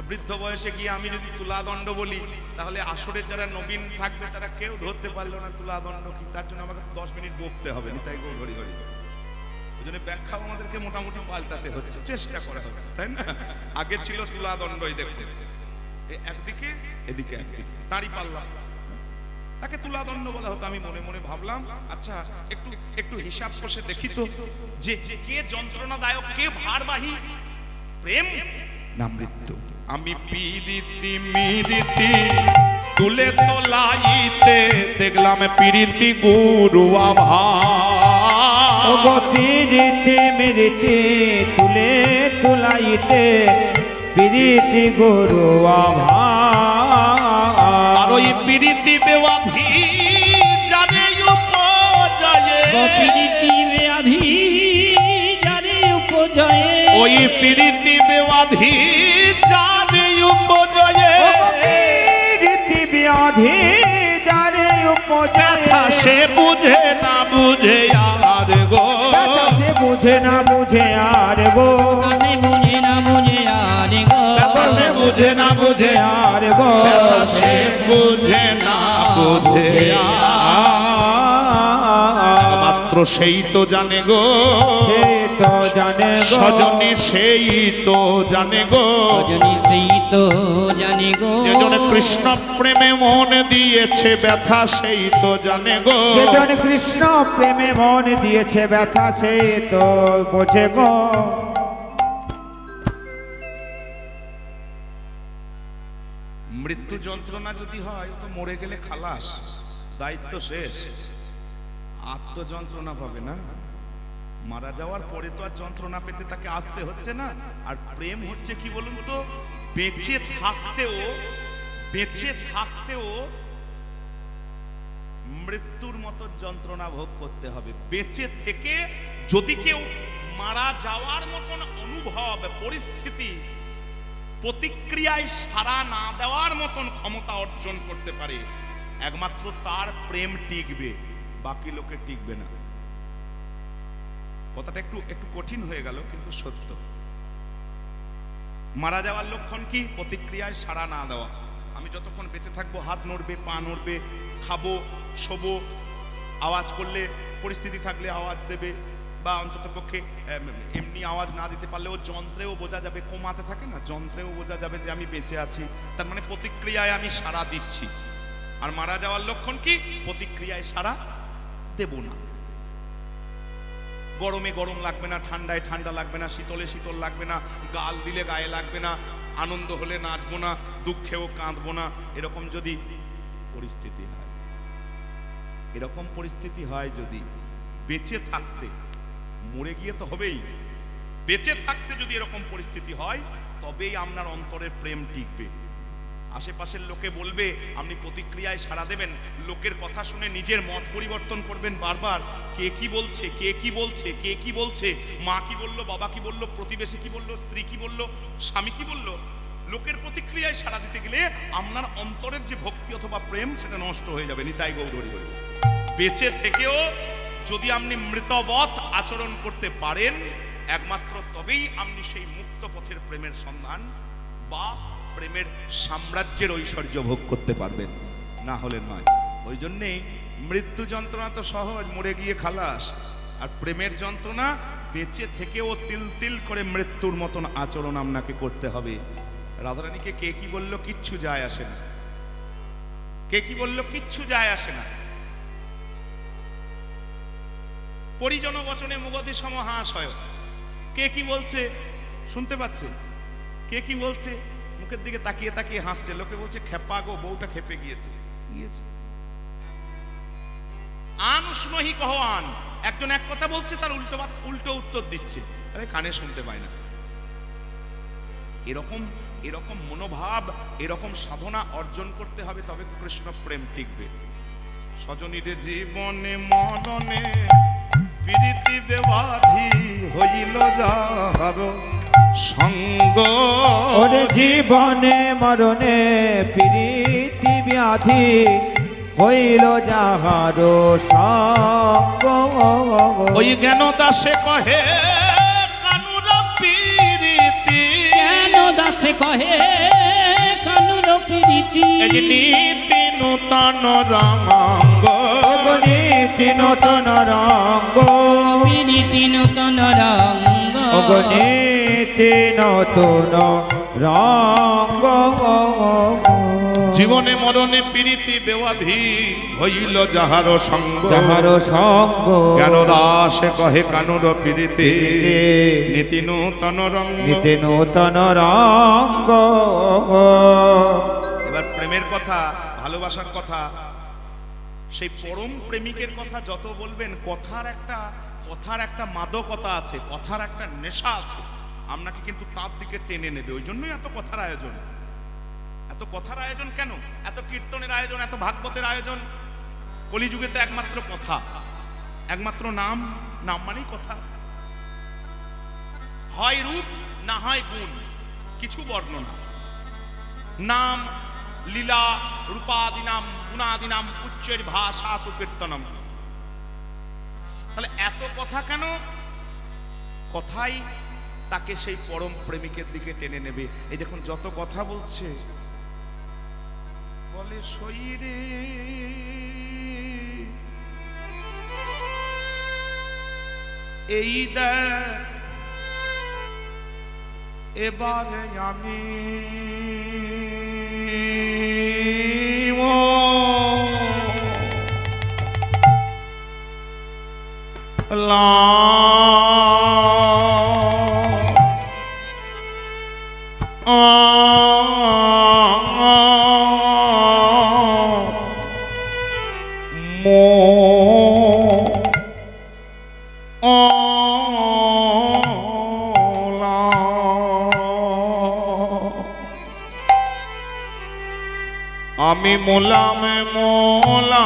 বৃদ্ধ বয়সে গিয়ে আমি যদি তুলাদণ্ড বলি, তাহলে আসরের যারা নবীন থাকবে তারা কেউ ধরতে পারলো না তুলাদণ্ড কি, তার জন্য আমাকে 10 মিনিট বকতে হবে। নিতাই গৌর হরি হরি। ওই জন্য ব্যাখ্যাও আমাদেরকে মোটামুটি পাল্টাতে হচ্ছে, চেষ্টা করা হচ্ছে, তাই না? আগে ছিল তুলাদণ্ড, এই দেখতে একদিকে এদিকে একদিকে দাঁড়ি পাল্লা, তাকে তুলাদণ্ড বলা হতো। আমি মনে মনে ভাবলাম, আচ্ছা একটু একটু হিসাব কষে দেখি তো, যে কে যন্ত্রণাদায়ক, কে ভারবাহী, প্রেম না মৃত্যু? আমি পিরিতি মিরিতি তুলে তোলাইতে দেখলাম পিরিতি গুরু আভা। ও গো পিরিতি মিরিতি তুলে তোলাইতে পিরিতি গুরু আভা। আর ওই পিরিতি বেওয়াধি জানে উপজয়ে, পিরিতি ব্যাধি যারে উপজয়ে, ওই পিরিতি বেওয়াধি জানে উপজয়ে, পিরিতি ব্যাধি যারে উপজয়ে, ব্যথা সে বুঝে না বুঝে আর গো, ব্যথা সে বুঝে না বুঝে আর গো, কানে বুঝে না বুঝে আর গো, ব্যথা সে বুঝে না বুঝে আর গো, ব্যথা সে বুঝে না বুঝে মাত্র সেই তো জানে গো, সে তো জানে গো, সজনী সেই তো জানে গো, সজনী সেই তো জানে গো, যে জনে কৃষ্ণ প্রেমে মন দিয়েছে ব্যথা সেই তো জানে গো, যেজন কৃষ্ণ প্রেমে মন দিয়েছে ব্যথা সে তো বোঝে গো। মৃত্যু যন্ত্রণা যদি হয় তো মরে গেলে খালাস, দায়িত্ব শেষ, আত্ম যন্ত্রণা পাবে না। মারা যাওয়ার পরে তো আর যন্ত্রণা পেতে তাকে আসতে হচ্ছে না। আর প্রেম হচ্ছে কি বলুন তো, বেঁচে থাকতেও মৃত্যুর মতো যন্ত্রণা ভোগ করতে হবে। বেঁচে থেকে যদি কেউ মারা যাওয়ার মতন অনুভব, পরিস্থিতি, প্রতিক্রিয়ায় সাড়া না দেওয়ার মতন ক্ষমতা অর্জন করতে পারে, একমাত্র তার প্রেম টিকবে, বাকি লোকে টিকবে না। কথাটা একটু একটু কঠিন হয়ে গেল, কিন্তু সত্য। মারা যাওয়ার লক্ষণ কি? প্রতিক্রিয়ায় সাড়া না দেওয়া। আমি যতক্ষণ বেঁচে থাকবো হাত নড়বে, পা নড়বে, খাবো, শোবো, আওয়াজ করলে, পরিস্থিতি থাকলে আওয়াজ দেবে, বা অন্তত পক্ষে এমনি আওয়াজ না দিতে পারলেও যন্ত্রেও বোঝা যাবে, কোমাতে থাকে না, যন্ত্রেও বোঝা যাবে যে আমি বেঁচে আছি, তার মানে প্রতিক্রিয়ায় আমি সাড়া দিচ্ছি। আর মারা যাওয়ার লক্ষণ কি? প্রতিক্রিয়ায় সাড়া দেব না। গরমে গরম লাগবে না, ঠান্ডায় ঠান্ডা লাগবে না, শীতলে শীতল লাগবে না, গাল দিলে গায়ে লাগবে না, আনন্দ হলে নাচবো না, দুঃখেও কাঁদবো না। এরকম যদি পরিস্থিতি হয়, এরকম পরিস্থিতি হয় যদি বেঁচে থাকতে, মরে গিয়ে তো হবেই, বেঁচে থাকতে যদি এরকম পরিস্থিতি হয়, তবেই আপনার অন্তরের প্রেম টিকবে। আশেপাশের লোকে বলবে, আপনি প্রতিক্রিয়ায় সাড়া দেবেন, লোকের কথা শুনে নিজের মত পরিবর্তন করবেন বারবার। কে কি বলছে, কে কি বলছে, কে কি বলছে, মা কি বললো, বাবা কি বললো, প্রতিবেশী কি বললো, স্ত্রী কি বললো, স্বামী কি বললো, লোকের প্রতিক্রিয়ায় সাড়া দিতে গেলে আপনার অন্তরের যে ভক্তি অথবা প্রেম, সেটা নষ্ট হয়ে যাবে। নিতাই গৌর হরি হরি। বেঁচে থেকেও যদি আপনি মৃতবৎ আচরণ করতে পারেন, একমাত্র তবেই আপনি সেই মুক্ত পথের প্রেমের সন্ধান বা প্রেমের সাম্রাজ্যের ঐশ্বর্য ভোগ করতে পারবেন, না হলে নয়। ওই জন্যেই মৃত্যু যন্ত্রণা তো সহজ, মরে গিয়ে খালাস। আর প্রেমের যন্ত্রণা বেঁচে থেকেও তিল তিল করে মৃত্যুর মতন আচরণ আপনাকে করতে হবে। রাধারানীকে কে কি বললো কিচ্ছু যায় আসে না, কে কি বললো কিচ্ছু যায় আসে না। পরিজন বচনে মুগদি সমহাস হয়। কে কি বলছে শুনতে পাচ্ছে, কে কি বলছে মুখের দিকে তাকিয়ে তাকিয়ে হাসছে। লোকে বলছে খেপা গো, বউটা খেপে গিয়েছে। আন শুনহি কহ আন, একজন এক কথা বলছে, তার উল্টো উত্তর দিচ্ছে, কানে শুনতে পায় না। এরকম এরকম মনোভাব, এরকম সাধনা অর্জন করতে হবে, তবে কৃষ্ণ প্রেম টিকবে। সজনীরে জীবনে মননে প্রীতি বেবাধি হইল যাহার সঙ্গ। ওরে জীবনে মরণে প্রীতি ব্যাধি হইল যাহার সঙ্গ। ওই জ্ঞান দাসে কহে কানুর প্রীতি, কেন দাসে কহে কানুর প্রীতি, নীতি নূতন রঙ্গ, নীতি নূতন রঙ্গ, প্রীতি নূতন রঙ্গ, নীতি নূতন রঙ্গ। জীবনে মরণে প্রীতি বেবাধি হইল যাহার সঙ্গ, যাহার সঙ্গ। জ্ঞান দাসে কহে কানুর প্রীতি, নীতি নূতন রঙ্গ। নীতি নূতন রঙ্গ। এবার প্রেমের কথা, ভালোবাসার কথা, সেই পরম প্রেমিকের কথা যত বলবেন, কথার একটা মাদকতা আছে, কথার একটা নেশা আছে, আপনাকে কিন্তু তার দিকে টেনে নেবে। ওই জন্যই এত কথার আয়োজন। এত কথার আয়োজন কেন? এত কীর্তনের আয়োজন, এত ভাগবতের আয়োজন। কলিযুগে তো একমাত্র কথা, একমাত্র নাম। নাম মানেই কথা। হয় রূপ, না হয় গুণ, কিছু বর্ণনা। নাম লীলা রূপাদিনাম গুণাদিনাম উচ্চের ভাষা কীর্তনম। তাহলে এত কথা কেন? কথাই তাকে সেই পরম প্রেমিকের দিকে টেনে নেবে। এই দেখুন যত কথা বলছে, বলে শরীরে এই দেখ এবারে আমি আমি মোলাম মোলা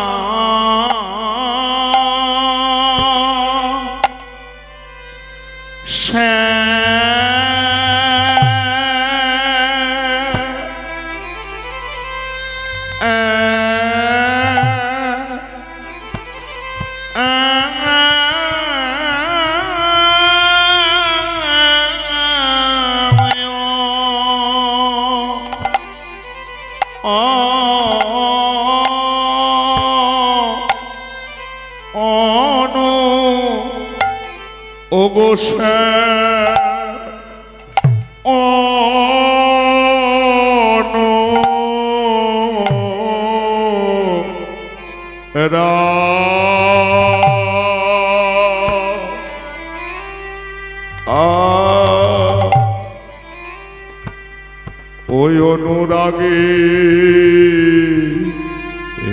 ওই অনুরাগে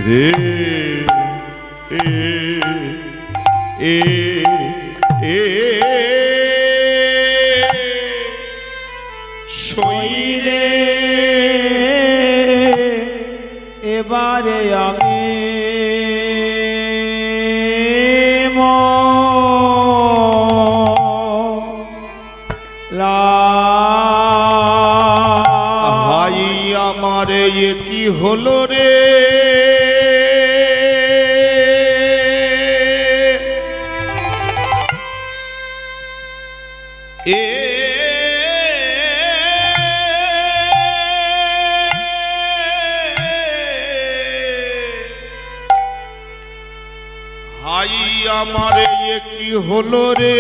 রে শৈলে এবারে আমি হাই আমারে এ কি হলো রে, হাই আমারে এ কি হলো রে,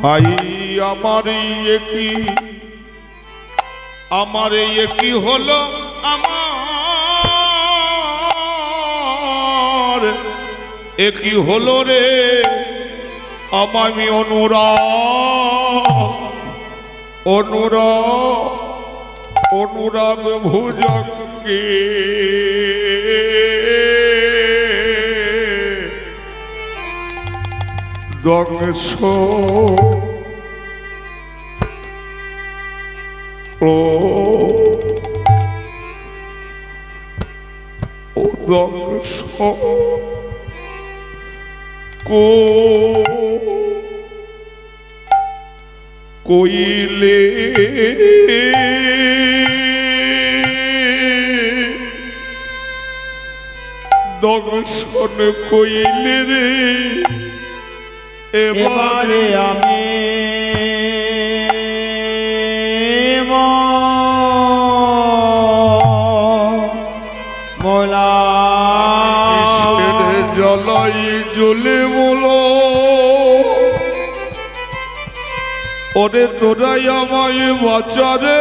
হাই আমার একই হলো আমার একই হলো রে আমি অনুরাগ ভুজঙ্গে দংশ ও দংশ কইলে দংশন কইলে রে এবারে আমি মোলা জলাই জ্বলে বলো ওরে তোরাই আমায় বাঁচারে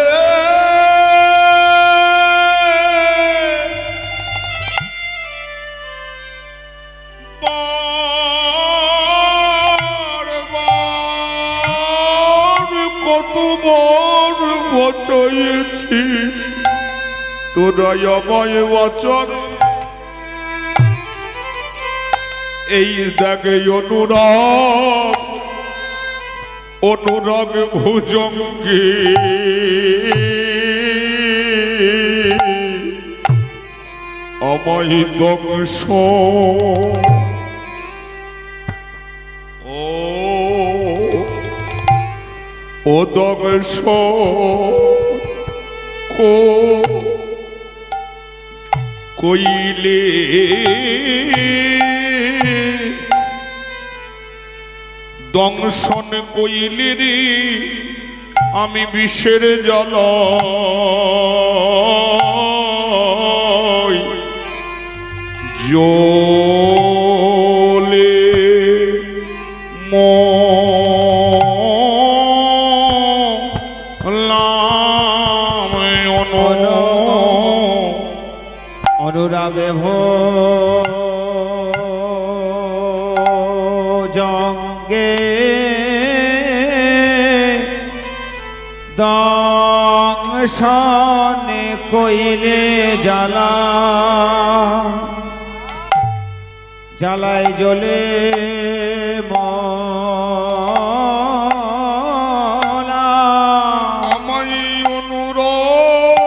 কতবার বাঁচাইছিস তোরাই আমায় বাঁচার এই দেখে অনুরাগ ভুজঙ্গে আমায় দংশ ও দংশ কইলে দংশন কইলে রে আমি বিষের জল জলে অনুরাগে ভোজঙ্গে দংশনে কইলে জ্বালা জ্বালায় জ্বলে মলা আমায় অনুরাগ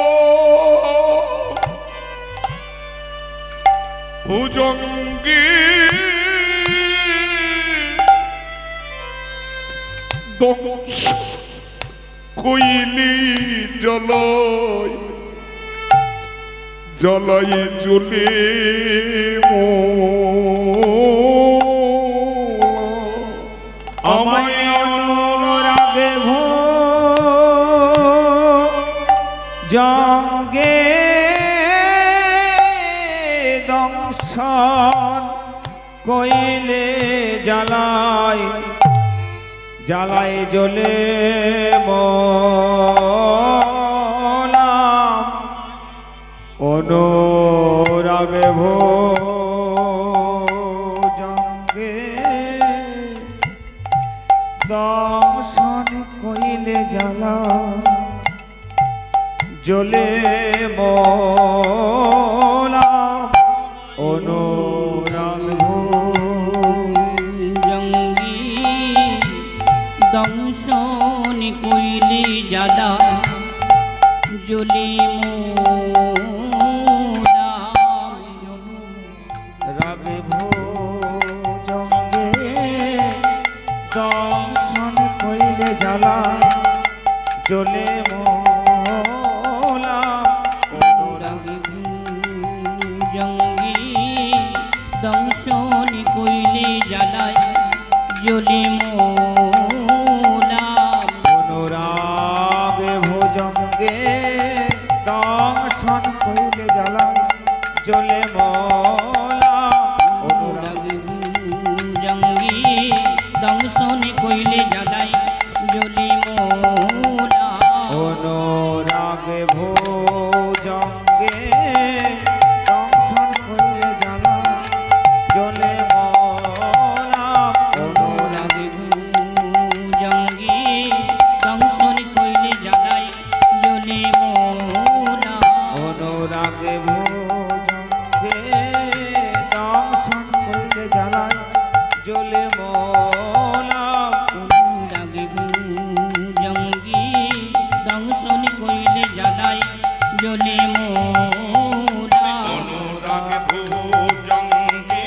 ভুজঙ্গে দংশ কইলি জ্বলাই জ্বলাই জ্বলে আমায় অনুরাগে ভোজঙ্গে দংশন কইলে জ্বালায় জ্বালায় জ্বলে মলাম অনুরাগে ভোজঙ্গে দংশন কইলে জ্বালা জ্বলে মলাম অনুরাগ জঙ্গি দংশন কইলে জ্বালা জ্বলে মোলা রাগে ভোজঙ্গে দংশন কইলে জ্বালা জ্বলে মোলা অনুরাগ জঙ্গি দংশন কইলে জ্বালায় জ্বলে মোলা অনুরাগে ভোজঙ্গে দংশন কইলে জ্বালা জ্বলে মোলা অনুরাগ জঙ্গি দংশন কইলে জ্বালায় অনুরাগে ভোজঙ্গে দংশন করিলে জ্বালায় জ্বলে মোলাম অনুরাগে ভুজঙ্গি দংশন করিলে জ্বালায় জ্বলে মোলা অনুরাগে ভুজঙ্গে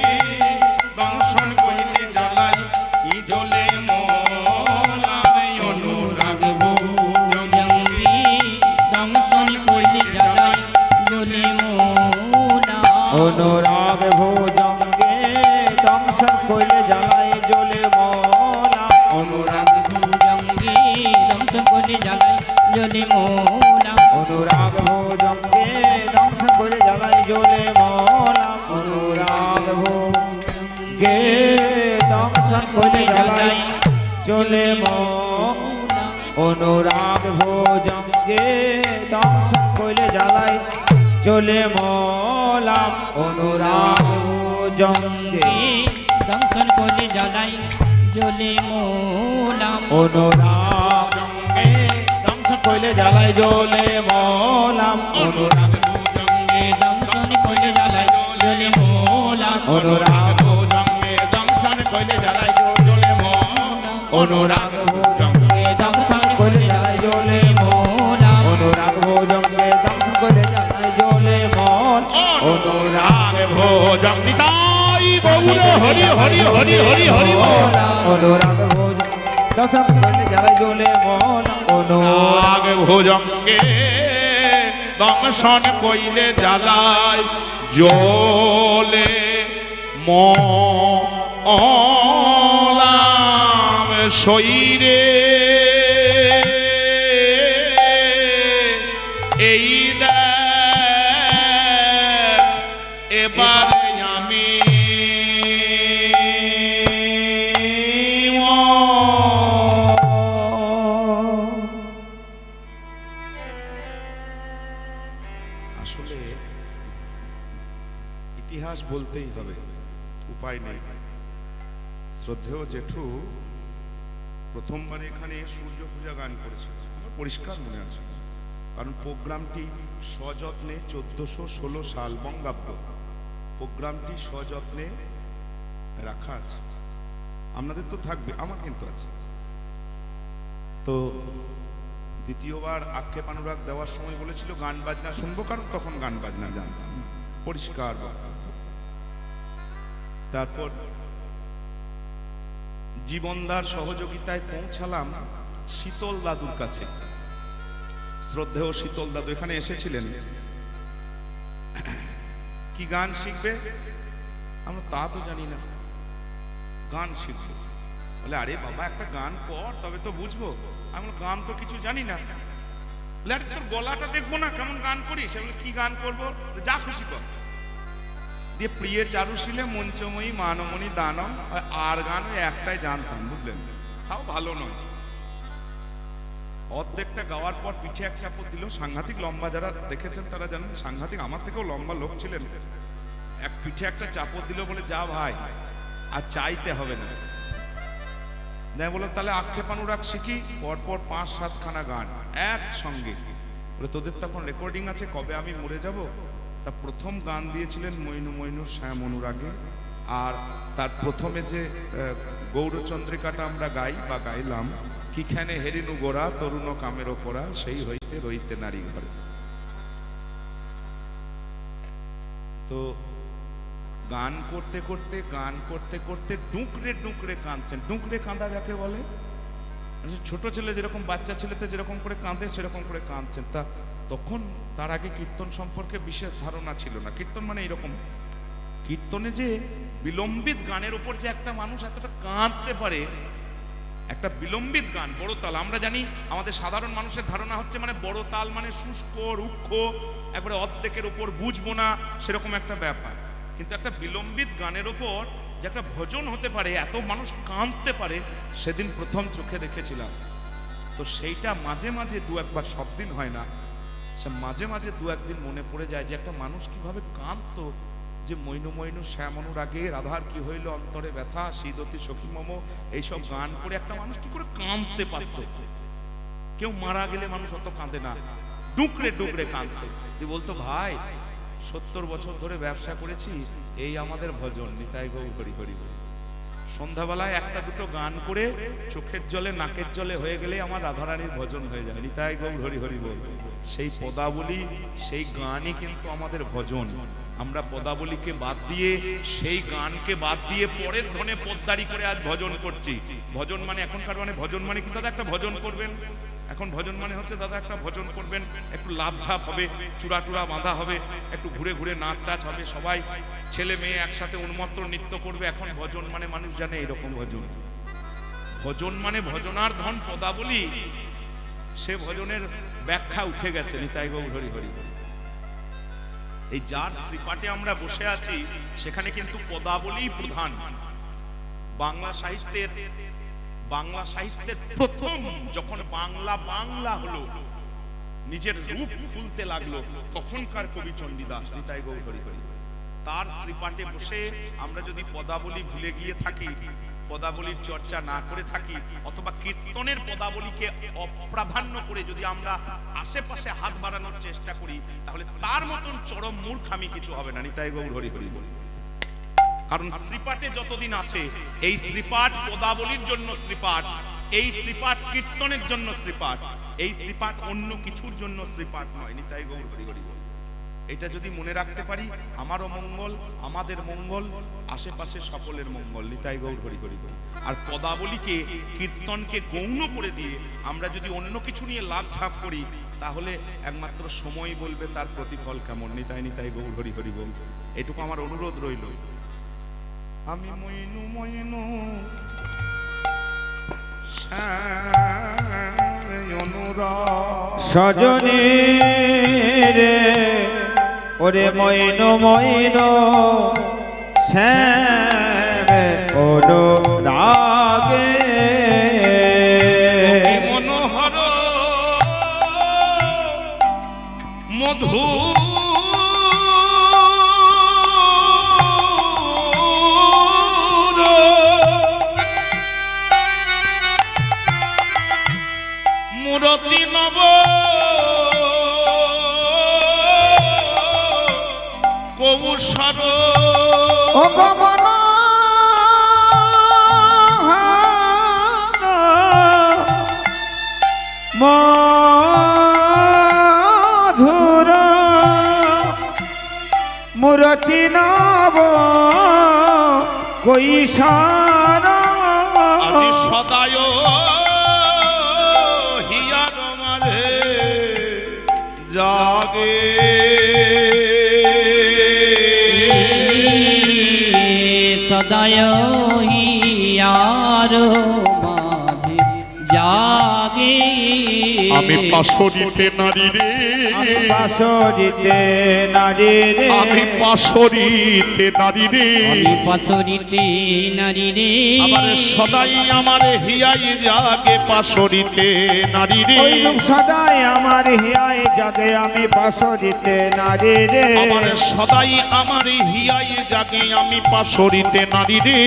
দংশন করিলে জ্বালায় ই জ্বলে মোলায়। অনুরাগ ভুজঙ্গি দংশন করিলে জ্বালায় জ্বলে মোলা অনুরাগ ভোজঙ্গে দংশন করিলে জ্বালায় জ্বলে মোলাম অনুরাগ ভুজঙ্গি দংশন করিলে জ্বালায় জ্বলে মোলা অনুরাগ ভোজঙ্গে দংশন করিলে জ্বালায় জ্বলে মোলাম অনুরাগ ভোজঙ্গে দংশন করিলে জ্বালায় জ্বলে মোলাম অনুরাগ ভোজঙ্গে দংশন করিলে জ্বালায় জ্বলে মোলাম অনুরাগ ভোজঙ্গে দংশন করিলে জ্বালায় জ্বলে মোলাম অনুরাগ দংশন করিলে জ্বালায় জ্বলে মোলাম অনুরাগ ভুজঙ্গে দংশন করিলে জ্বালায় জ্বলে মোলাম অনুরাগ ভুজঙ্গে দংশন করিলে জ্বালায় জ্বলে মোলাম। অনুরাগ ভোজঙ্গে দংশন করিলে জ্বালায় জ্বলে মোলাম অনুরাগ ভোজঙ্গে দংশন করিলে জ্বালায় জ্বলে মোল অনুরাগ ভোজং নিতাই গৌর হরি হরি হরি হরি হরি বল। অনুরাগ ভোজ দংশন করিলে জ্বালায় জ্বলে মোল অনুরাগ অনুরাগ ভোজঙ্গে দংশন কইলে জ্বালায় জ্বলে মোলাম শরীরে এই দেখ এবারে আমি আসলে ইতিহাস বলতেই হবে, উপায় নেই। শ্রদ্ধেয় জেঠু প্রথমবার এখানে সূর্য পূজা গান করেছিল, আমার পরিষ্কার মনে আছে, কারণ প্রোগ্রামটি সযত্নে 1416 সাল বঙ্গাব্দ প্রোগ্রামটি সযত্নে রাখা আছে। আপনাদের তো থাকবে, আমার কিন্তু আছে। তো দ্বিতীয়বার আক্ষেপ অনুরাগ দেওয়ার সময় বলেছিল গান বাজনা শুনবো, কারণ তখন গান বাজনা জানতাম না, পরিষ্কার বক্তব্য। তারপর জীবনদার সহযোগিতায় পৌঁছালাম শীতল দাদুর কাছে। শ্রদ্ধেয় শীতল দাদু এখানে এসেছিলেন। কি গান শিখবে আমরা তা তো জানি না, গান শিখবে। বলে আরে বাবা একটা গান কর তবে তো বুঝবো। আমি বললাম গান তো কিছু জানি না। বলে আরে তোর গলাটা দেখবো না কেমন গান করিস। আমি বলি কি গান করবো, যা খুশি কর। দিয়ে প্রিয় চারুশীলে মঞ্চময়ী মানমণি দানম আর গান ওই একটাই জানতাম, বুঝলেন, তাও ভালো নয়। অর্ধেকটা গাওয়ার পর পিঠে এক চাপড় দিল, সাংঘাতিক লম্বা, যারা দেখেছেন তারা জানেন সাংঘাতিক, আমার থেকেও লম্বা লোক ছিলেন। এক পিঠে একটা চাপড় দিল, বলে যা ভাই আর চাইতে হবে না। দেখ বললাম তাহলে আক্ষেপ অনুরাগ শিখি। পরপর 5-7 খানা গান একসঙ্গে। বলে তোদের তখন রেকর্ডিং আছে, কবে আমি মরে যাব। তা প্রথম গান দিয়েছিলেন মইনু মইনু শ্যাম অনুরাগে। আর তার প্রথমে যে গৌরচন্দ্রিকাটা আমরা গাই বা গাইলাম, কিখানে হেরিনু গোরা তরুণ কামের ওপরা সেই হইতে রইতে নারী ঘরে। তো গান করতে করতে ডুকরে ডুকরে কাঁদছেন। ডুকরে কাঁদা যাকে বলে, ছোট ছেলে যেরকম বাচ্চা ছেলেতে যেরকম করে কাঁদে সেরকম করে কাঁদছেন। তা তখন তার আগে কীর্তন সম্পর্কে বিশেষ ধারণা ছিল না। কীর্তন মানে এরকম, কীর্তনে যে বিলম্বিত গানের উপর যে একটা মানুষ এতটা কাঁদতে পারে, একটা বিলম্বিত গান, বড় তাল। আমরা জানি আমাদের সাধারণ মানুষের ধারণা হচ্ছে মানে বড় তাল মানে শুষ্ক রুক্ষ, একবারে অর্ধেকের উপর বুঝবো না, সেরকম একটা ব্যাপার। কিন্তু একটা বিলম্বিত গানের ওপর যে একটা ভজন হতে পারে, এত মানুষ কাঁদতে পারে, সেদিন প্রথম চোখে দেখেছিলাম। তো সেইটা মাঝে মাঝে দু একবার, সব দিন হয় না, সে মাঝে মাঝে দু একদিন মনে পড়ে যায় যে একটা মানুষ কিভাবে কাঁদতো, যে মইনু মইনু শ্যাম অনুরাগে রাধার কি হইল অন্তরে ব্যথা শীততি সখী মম, এইসব গান করে একটা মানুষ কি করে কাঁদতে পারত। কেউ মারা গেলে মানুষ অত কাঁদে না, ডুকরে ডুকরে কাঁদতো। দিয়ে বলতো, ভাই 70 বছর ধরে ব্যবসা করেছি, এই আমাদের ভজন, নিতাই গৌর হরি হরি বল। সন্ধ্যাবেলায় একটা দুটো গান করে চোখের জলে নাকের জলে হয়ে গেলে আমার রাধারানীর ভজন হয়ে যায়, নিতাই গৌর হরি হরি বল। সেই পদাবলী, সেই গানই কিন্তু আমাদের ভজন। আমরা পদাবলীকে বাদ দিয়ে, সেই গানকে বাদ দিয়ে পরের ধনে পদ্মারি করে আজ ভজন করছি। ভজন মানে এখনকার মানে ভজন মানে কি দাদা একটা ভজন করবেন, এখন ভজন মানে হচ্ছে দাদা একটা ভজন করবেন, একটু লাভঝাপ হবে, চূড়া টুড়া বাঁধা হবে, একটু ঘুরে ঘুরে নাচ টাচ হবে, সবাই ছেলে মেয়ে একসাথে উন্মত্ত নৃত্য করবে। এখন ভজন মানে মানুষ জানে এরকম ভজন। ভজন মানে ভজনার ধন পদাবলী, সে ভজনের ব্যাখ্যা উঠে গেছে, নিতাই গৌর হরি হরি। এই যার শ্রীপাঠে আমরা বসে আছি সেখানে কিন্তু পদাবলী প্রধান। বাংলা সাহিত্যের প্রথম যখন বাংলা হলো, নিজের রূপ খুলতে লাগলো, তখনকার কবি চণ্ডীদাস, নিতাই গৌর হরি হরি। তার শ্রীপাঠে বসে আমরা যদি পদাবলী ভুলে গিয়ে থাকি, পদাবলীর চর্চা না করে থাকি, অথবা কীর্তনের পদাবলীকে অপ্রাধান্য করে যদি আমরা আশেপাশে হাত বাড়ানোর চেষ্টা করি, তাহলে তার মতন চরম মূর্খামি কিছু হবে না, নিতাই গৌর হরি হরি বল। কারণ শ্রীপাঠে যতদিন আছে, এই শ্রীপাঠ পদাবলীর জন্য শ্রীপাঠ, এই শ্রীপাঠ কীর্তনের জন্য শ্রীপাঠ, এই শ্রীপাঠ অন্য কিছুর জন্য শ্রীপাঠ নয়, নিতাই গৌর হরি হরি বল। এটা যদি মনে রাখতে পারি, আমারও মঙ্গল, আমাদের মঙ্গল, আশেপাশে সকলের মঙ্গল, নিতাই গৌর হরি হরি বল। আর পদাবলীকে, কীর্তনকে গৌণ করে দিয়ে আমরা যদি অন্য কিছু নিয়ে লাভ ঝাপ করি, তাহলে একমাত্র সময় বলবে তার প্রতিফল কেমন। নিতাই নিতাই গৌর হরি হরি বল। এটুকু আমার অনুরোধ রইল। আমি মইনু মইনু সজনী রে, ওরে মইনু মইনু শ্যাম অনুরাগে, মনোহর মধু মূরতি নব কৌশল ও গমন মধুর মূরতি নব কৈশার, আজি সদায় হিয়ার মাঝে জাগে, সদায় হিয়ার মাঝে জাগে। আমি পাশরিতে নারী রে, পাশরিতে নারী রে, আমি পাশরিতে নারী রে, পাথরিতে নারী রে, আমার সদাই আমার হিয়াই জাগে পাশরিতে নারী রে, সদাই আমার হিয়াই জাগে, আমি পাশরিতে নারী রে, আমার সদাই আমার হিয়াই জাগে, আমি পাশরিতে নারী রে,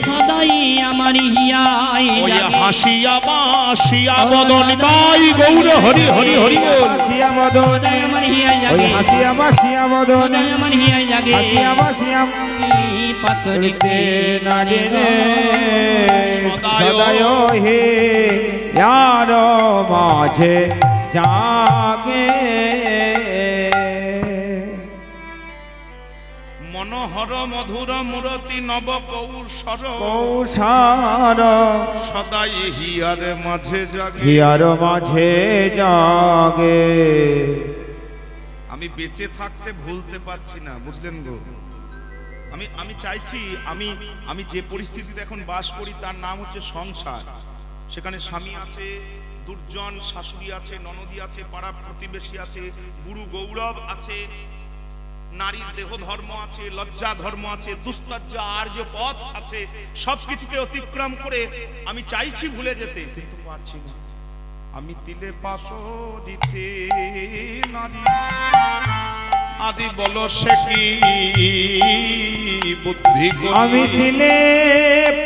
সদাই আমার হিয়াই ওই জাগে। হাসিয়া বাসিয়া বদন গাই গৌর হরি হরি হরি বল। হাসিয়া মদন, সদাই আমার হিয়াই ওই জাগে, হাসিয়া বাসিয়া মদন, সদাই আমার হিয়াই জাগে, হাসিয়া বাসিয়া পাথরিতে নারী রে, সদায় সদায় হে यार মাঝে জাগে। মনোহর মধুর মূরতি নব কৌশর, কৌশার সদাই হিয়ার মাঝে জাগে। হিয়ার মাঝে জাগে। আমি বেঁচে থাকতে ভুলতে পারছি না, বুঝলেন গো। আমি চাইছি, আমি যে পরিস্থিতিতে এখন বাস করি তার নাম হচ্ছে সংসার। সেখানে স্বামী আছে, দুর্জন শাশুড়ি আছে, ননদী আছে, পাড়া প্রতিবেশী আছে, গুরু গৌরব আছে, নারীর দেহ ধর্ম আছে, লজ্জা ধর্ম আছে, দুস্তজ্জা আর্য পথ আছে। সবকিছুকে অতিক্রম করে আমি চাইছি ভুলে যেতে, কিন্তু পারছি না। আমি তিলে পাশরিতে নারী, আদি বলো সে কি বুদ্ধি করি। আমি দিলে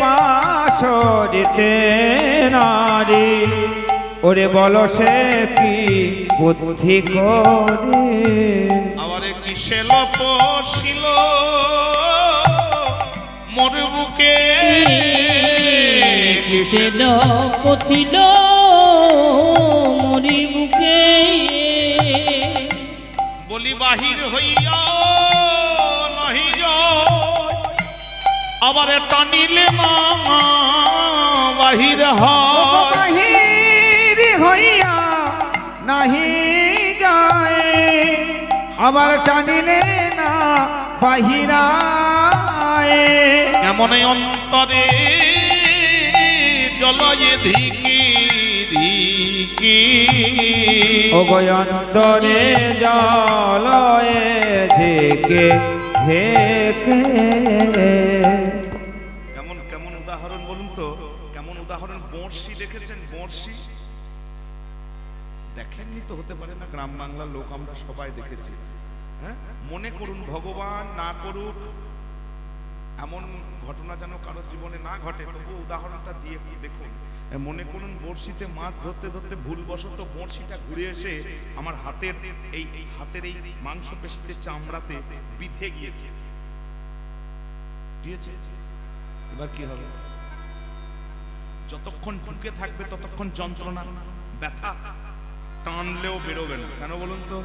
পাশরিতে নারী, ওরে বলো সে কি বুদ্ধি করে আমারে কিসে লপছিল মোর বুকে কিসে পথিল মরি বুকে বলি বাহির হইয়া নহি যায় আবার টানিলে না বাহির হয় বাহির হইয়া নাহি যায় আবার টানিলে না বাহিরায় এমন অন্তরে জলয়ে ধিকি ধিকি অন্তরে জলয়ে থেকে থেকে কেমন কেমন উদাহরণ বলুন তো, কেমন উদাহরণ? বড়শি দেখেছেন? বড়শি দেখেননি তো হতে পারে না, গ্রাম বাংলার লোক আমরা সবাই দেখেছি। হ্যাঁ, মনে করুন ভগবান না করুক এমন ঘটনা যেন কারো জীবনে না ঘটে, তবু উদাহরণটা দিয়ে একটু দেখুন। মনে করুন বড়শিতে মাছ ধরতে ধরতে ভুলবশত বড়শিটা ঘুরে এসে আমার হাতের এই মাংসপেশিতে চামড়াতে বিঁধে গিয়েছে। এবার কি হবে? যতক্ষণ ঢুকে থাকবে ততক্ষণ যন্ত্রণা, ব্যথা, টানলেও বেরোবে না। কেন বলুন তো?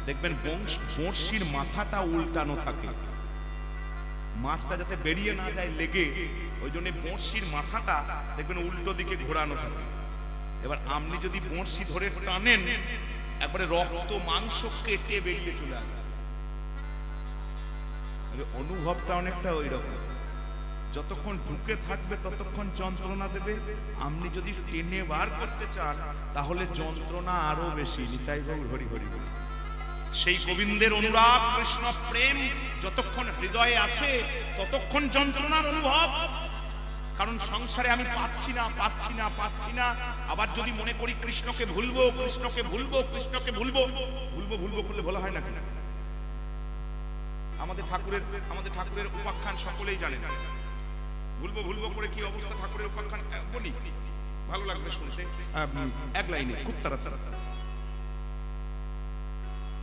দেখবেন বড়শির মাথাটা উল্টানো থাকে, মাছটা যাতে বেরিয়ে না যায় লেগে, ওই জন্য বড়শির মাথাটা দেখবেন উল্টো দিকে ঘোরানো থাকে। এবার আপনি যদি বড়শি ধরে টানেন, একবারে রক্ত মাংস কেটে বেরিয়ে চলে আসবে। অনুভবটা অনেকটা ওই রকম। যতক্ষণ ঢুকে থাকবে ততক্ষণ যন্ত্রণা দেবে, আপনি যদি টেনে বার করতে চান তাহলে যন্ত্রণা আরো বেশি। নিতাই গৌর হরি হরি বলি। সেই গোবিন্দের অনুরাগ কৃষ্ণ প্রেম যতক্ষণ হৃদয়ে আছে ততক্ষণ যন্ত্রণার অনুভব। কারণ সংসারে আমি পাচ্ছি না পাচ্ছি না পাচ্ছি না, আবার যদি মনে করি কৃষ্ণকে ভুলবো কৃষ্ণকে ভুলবো কৃষ্ণকে ভুলবো, ভুলবো ভুলবো করলে বলা হয় না কেন? আমাদের ঠাকুরের উপাখ্যান সকলেই জানেন। ভুলবো ভুলবো করে কি অবস্থা ঠাকুরের উপাখ্যান বলি, ভালো লাগবে শুনতে। এক লাইনে খুব তাড়াতাড়ি।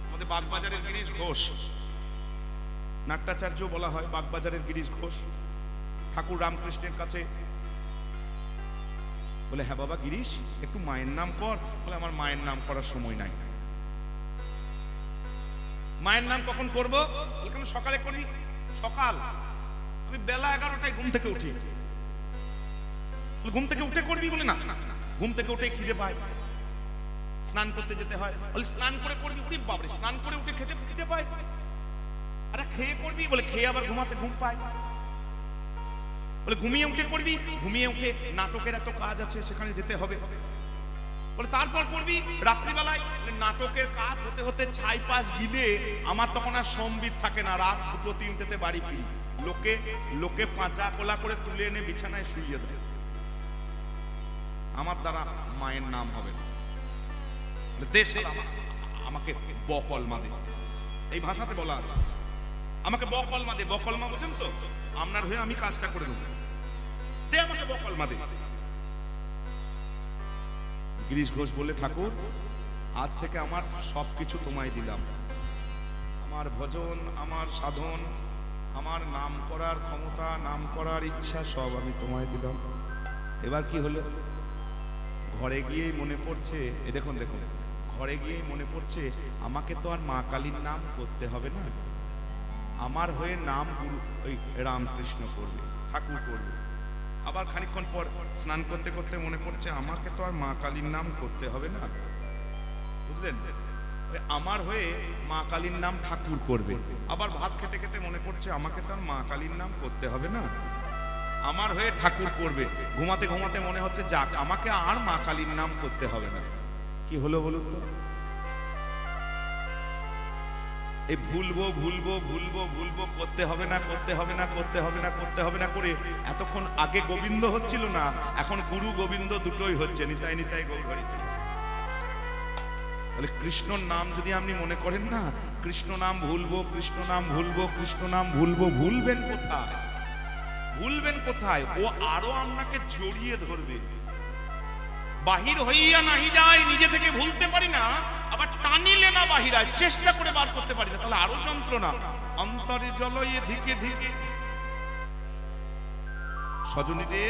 আমাদের বাগবাজারের গিরিশ ঘোষ, নাট্যাচার্য বলা হয় বাগবাজারের গিরিশ ঘোষ, ঠাকুর রামকৃষ্ণের কাছে বলে, হ্যাঁ বাবা গিরিশ একটু মায়ের নাম কর। বলে, আমার মায়ের নাম করার সময় নাই। মায়ের নাম কখন করবো? কেন সকালে করবি? সকাল আমি বেলা 11টায় ঘুম থেকে উঠি। ঘুম থেকে উঠে করবি? বলে না, ঘুম থেকে উঠে খিদে পায়, স্নান করতে যেতে হয়। বলে স্নান করে করবি? উঠি বাবরে, স্নান করে উঠে খেতে খিদে পায়। আরে খেয়ে করবি? বলে খেয়ে আবার ঘুমাতে ঘুম পায়। বলে ঘুমিয়ে উঠে করবি? ঘুমিয়ে উঠে নাটকের এত কাজ আছে সেখানে যেতে হবে। বলে তারপর করবি রাত্রিবেলায়? নাটকের কাজ হতে হতে ছাই পাশ গিলে আমার তখন আর সম্বিত থাকে না, রাত 2-3টেতে বাড়ি ফিরি। লোকে পাঁচা কোলা করে তুলে এনে বিছানায় শুইয়ে দেয়। আমার দ্বারা মায়ের নাম হবে না। দেশ আমাকে বকলমা দে, এই ভাষাতে বলা আছে, আমাকে বকলমা দে। বকলমা বোঝেন তো? আপনার হয়ে আমি কাজটা করে দেবো, দে আমাকে বকলমা দে। গিরিশ ঘোষ বলে, ঠাকুর আজ থেকে আমার সবকিছু তোমায় দিলাম, আমার ভজন, আমার সাধন, আমার নাম করার ক্ষমতা, নাম করার ইচ্ছা সব আমি তোমায় দিলাম। এবার কি হলো? ঘরে গিয়েই মনে পড়ছে, এ দেখুন দেখুন, ঘরে গিয়েই মনে পড়ছে আমাকে তো আর মা কালীর নাম করতে হবে না, আমার হয়ে নাম গুরু ওই রামকৃষ্ণ করবে, ঠাকুর করবে। আবার খানিকক্ষণ পর স্নান করতে করতে মনে পড়ছে আমাকে তো আর মা কালীর নাম করতে হবে না, বুঝলেন? আমার হয়ে মা কালীর নাম ঠাকুর করবে। আবার ভাত খেতে খেতে মনে পড়ছে আমাকে তো আর মা কালীর নাম করতে হবে না, আমার হয়ে ঠাকুর করবে। ঘুমাতে ঘুমাতে মনে হচ্ছে যাক আমাকে আর মা কালীর নাম করতে হবে না। কি হলো বলুন তো? এই ভুলবো ভুলবো ভুলবো ভুলবো, করতে হবে না করতে হবে না করতে হবে না করতে হবে না করে এতক্ষণ আগে গোবিন্দ হচ্ছিল না, এখন গুরু গোবিন্দ দুটোই হচ্ছে। নিতাই নিতাই গৌর হরি। তাহলে কৃষ্ণর নাম যদি আপনি মনে করেন না, কৃষ্ণ নাম ভুলবো কৃষ্ণ নাম ভুলবো কৃষ্ণ নাম ভুলবো, ভুলবেন কোথায়? ভুলবেন কোথায়? ও আরো আপনাকে জড়িয়ে ধরবে। বাহির হইয়া নাহি যায়, নিজে থেকে ভুলতে পারি না, আবার টানিলে না বাহিরায়, চেষ্টা করে বার করতে পারি না, তাহলে আরো যন্ত্রণা। অন্তরে জলয়ে ধিকে ধিকে সজনীরে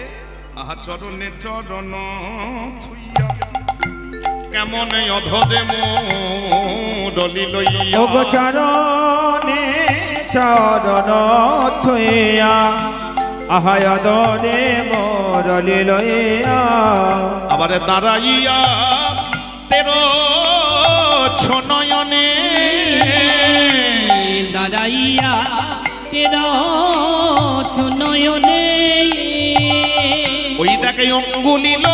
আহা চরণে চরণ থুইয়া কেমন অধরে মুরলি লইয়া ওগো চরণে চরণ থুইয়া আহায় দরে মোরলি লইয়া আবার দাঁড়াইয়া তেরো ছনয়নে দাঁড়াইয়া তেরা নয়নে ওই দেখে অঙ্গুলিল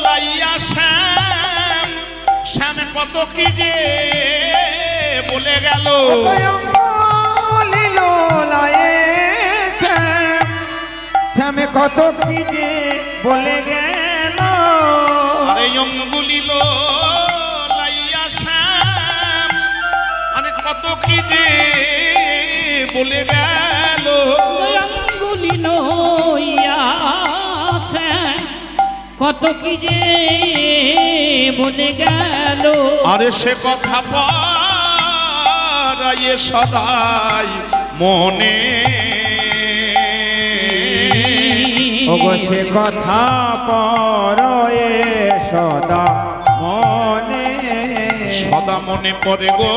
লাইয়া শ্যাম শ্যাম কত কি যে বলে গেল শ্যামে কত কি যে বলে গেল আরে অঙ্গুলিল লাইয়া শ্যাম আরে কত কি যে বলে গেল অঙ্গুলি নইয়াছে কত কি যে বলে গেল আরে সে কথা পারায়ে সদাই মনে ওগো সে কথা পরয়ে সদা মনে সদা মনে পড়ে গো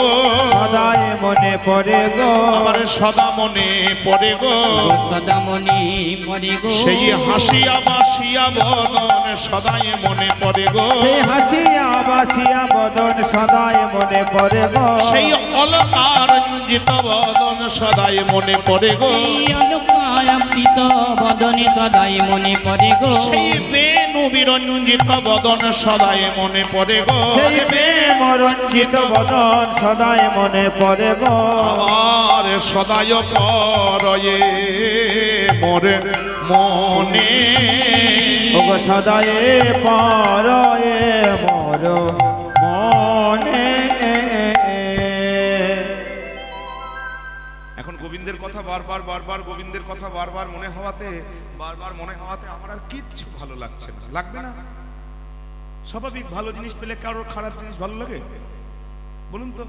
সদায় মনে পড়ে গো আমার সদা মনে পড়ে গো সদা মনি পড়ে গো সেই হাসিয়া বাসিয়া বদন সদাই মনে পড়ে গো সেই হাসিয়া বাসিয়া বদন সদায় মনে পড়ে গো সেই অলকার রঞ্জিত বদন সদাই মনে পড়ে গো এই অলকারামৃত বদনে সদাই মনে পড়ে গো সেই বেনু বিরঞ্জিত বদন সদাই মনে পড়ে গো সেই প্রেম রঞ্জিত বদন সদায় মনে পড়ে গো আর সদায় পরয়ে মোরে মনে ওগো সদায় পরয়ে মোর মনে এখন গোবিন্দের কথা বারবার গোবিন্দের কথা বারবার মনে হওয়াতে আমার আর কিচ্ছু ভালো লাগছে না। লাগবে না? স্বাভাবিক, ভালো জিনিস পেলে কারোর খারাপ জিনিস ভালো লাগে? বলুন তো।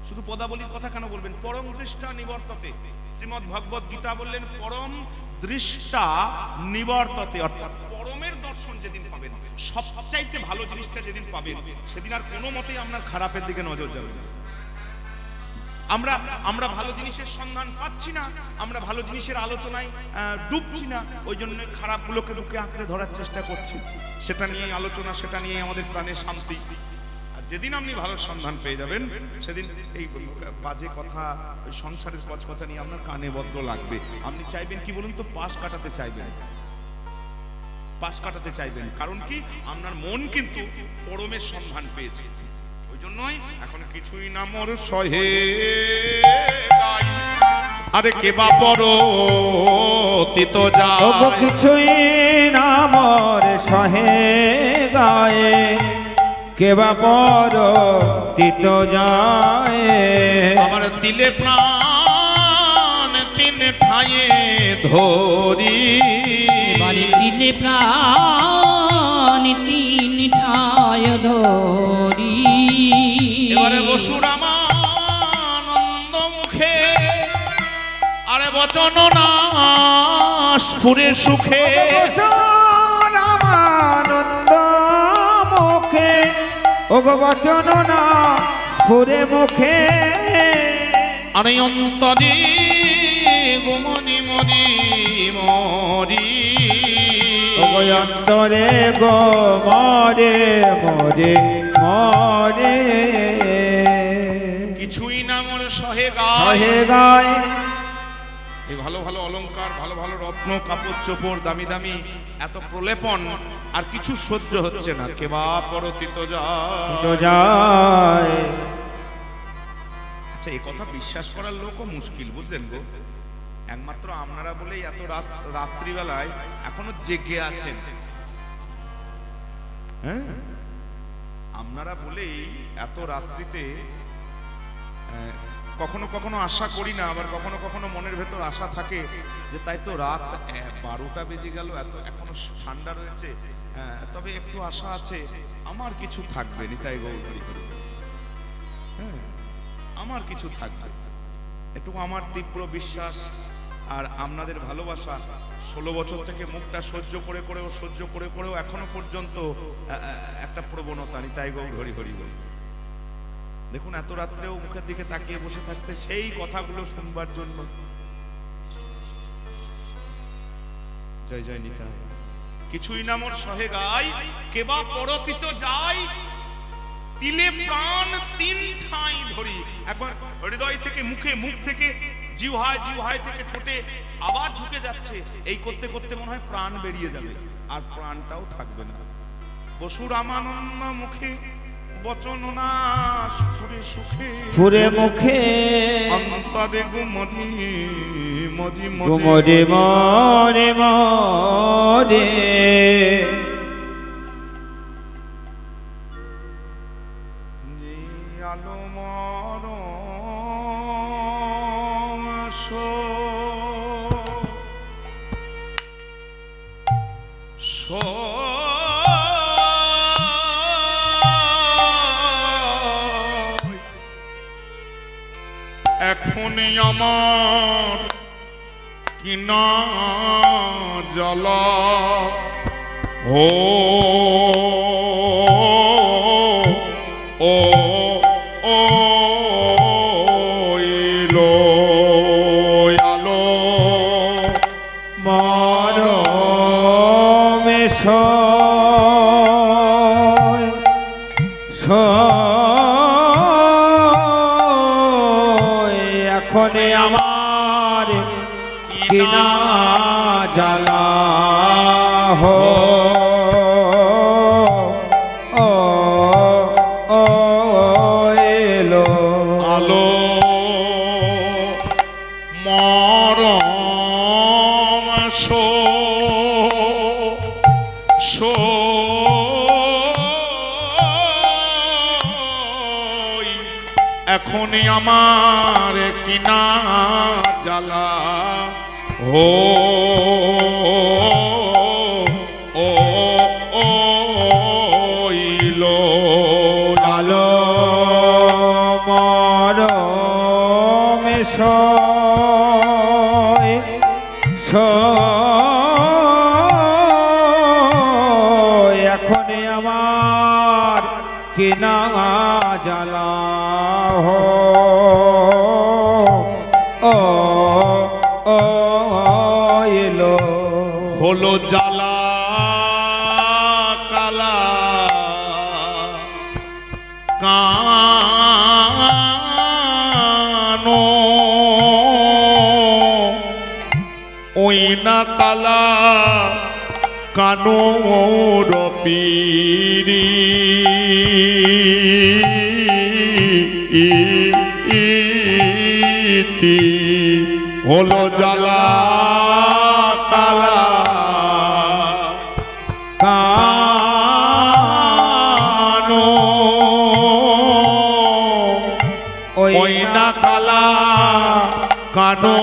শুধু পদাবলীর কথা কেন বলবেন? পরম দৃষ্টা নিবর্ততে, শ্রীমদ্ ভগবত গীতা বললেন পরম দৃষ্টা নিবর্ততে, অর্থাৎ পরমের দর্শন যেদিন পাবেন, সবচাইতে ভালো জিনিসটা যেদিন পাবেন, সেদিন আর কোনো মতেই আপনার খারাপের দিকে নজর যাবে না। আমরা ভালো জিনিসের সন্ধান পাচ্ছি না, আমরা ভালো জিনিসের আলোচনায় ডুবছি না, ওই জন্য খারাপগুলোকে বুকে আঁকড়ে ধরার চেষ্টা করছি। সেটা নিয়ে আলোচনা, সেটা নিয়ে আমাদের প্রাণের শান্তি। আর যেদিন আপনি ভালো সন্ধান পেয়ে যাবেন, সেদিন এই বাজে কথা, সংসারের কচকচা নিয়ে আপনার কানে বদ্ধ লাগবে। আপনি চাইবেন কি বলুন তো? পাশ কাটাতে চাইবেন, পাশ কাটাতে চাইবেন। কারণ কি? আপনার মন কিন্তু পরমের সন্ধান পেয়েছে। ওই জন্যই এখন কিছুই না মোর সহে গাই, আরে কেবা পরতিত যায় ওগো কিছুই না মোর সহে গায়ে কেবা পর তিত যায় আমার দিলে প্রাণ তিন ঠায়ে ধরি এবারে দিলে প্রাণ তিন ঠায় ধরি এবারে বসুর আমার আনন্দ মুখে আরে বচন না স্ফুরে সুখে রামানন্দ মুখে ওগো বচন না স্ফুরে মুখে আরে অন্তরে গোমনি মরি মরি ওগো অন্তরে গো মরে মরে মরে কিছুই না মোর সহে গায়। সহে গায় এই ভালো ভালো অলংকার, ভালো ভালো রত্ন, কাপড় চোপড়, দামি দামি এত প্রলেপন আর কিছু সহ্য হচ্ছে না। কেবা পরতিত তো যায়। যায় আচ্ছা, এই কথা বিশ্বাস করার লোকও মুশকিল, বুঝলেন গো? একমাত্র আপনারা বলেই এত রাত্রিবেলায় এখনো জেগে আছেন। হ্যাঁ, আপনারা বলেই এত রাত্রিতে কখনো কখনো আশা করি না, আবার কখনো কখনো মনের ভেতর আশা থাকে যে তাই তো রাত 12টা বেজে গেল, এত এখনো ঠান্ডা রয়েছে, তবে একটু আশা আছে আমার কিছু থাকবে, নিতাই গৌর হরি হরি। হ্যাঁ, আমার কিছু থাকবে, একটু আমার তীব্র বিশ্বাস আর আপনাদের ভালোবাসা। 16 বছর থেকে মুখটা সহ্য করেও এখনো পর্যন্ত একটা প্রবণতা, নিতাই গৌর হরি হরি বলি। দেখুন এত রাত্রেও মুখের দিকে তাকিয়ে বসে থাকতে, সেই কথাগুলো শুনবার জন্য। জয় জয় নিতাই। কিছুই না মোর সহে গাই, কেবা পরতিত যাই, তিলে প্রাণ তিন ঠাঁই ধরি। একবার হৃদয় থেকে মুখে, মুখ থেকে জিহ্বায়, জিহ্বায় থেকে ঠোঁটে আবার ঢুকে যাচ্ছে। এই করতে করতে মনে হয় প্রাণ বেরিয়ে যাবে, আর প্রাণটাও থাকবে না। বসু রামানন্দ মুখে বচন না সুরে সুখে, সুরে মুখে অন্তরে গুমরি মরি গুমরে মরে মরে। আলো মর এখনই আমার কিনা জ্বালা ও ও ও এলো আলো মরমে এখনে আমার কিনা জ্বালা হো ও ও এলো আলো মরম এখনই আমার কিনা জ্বালা হো ও ও ইলো আলো মরমে এখনে আমার কিনা জ্বালা হো ও ও এলো হলো জ্বালা কালা কানো ওই না কালা কানো রপিরি হলো জ্বালা কালা কানো ওই না কালা কানো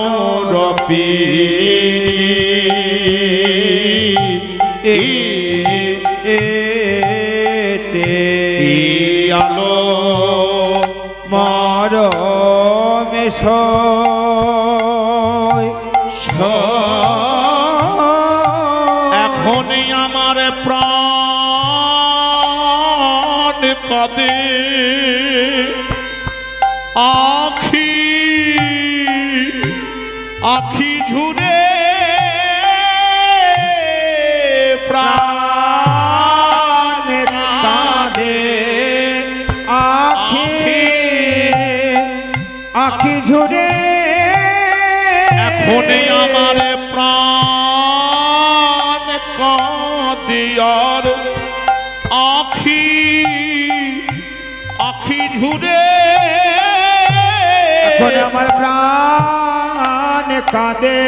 এতে আলো মরমে এখনই আমার প্রাণ কাঁদে আখি আখি ঝুরে প্রাণ কাঁদে আখি ঝুরে এখনই আমার প্রাণ কাঁদিয়ার আখি আখি ঝুরে এখন আমার প্রাণ কাঁদে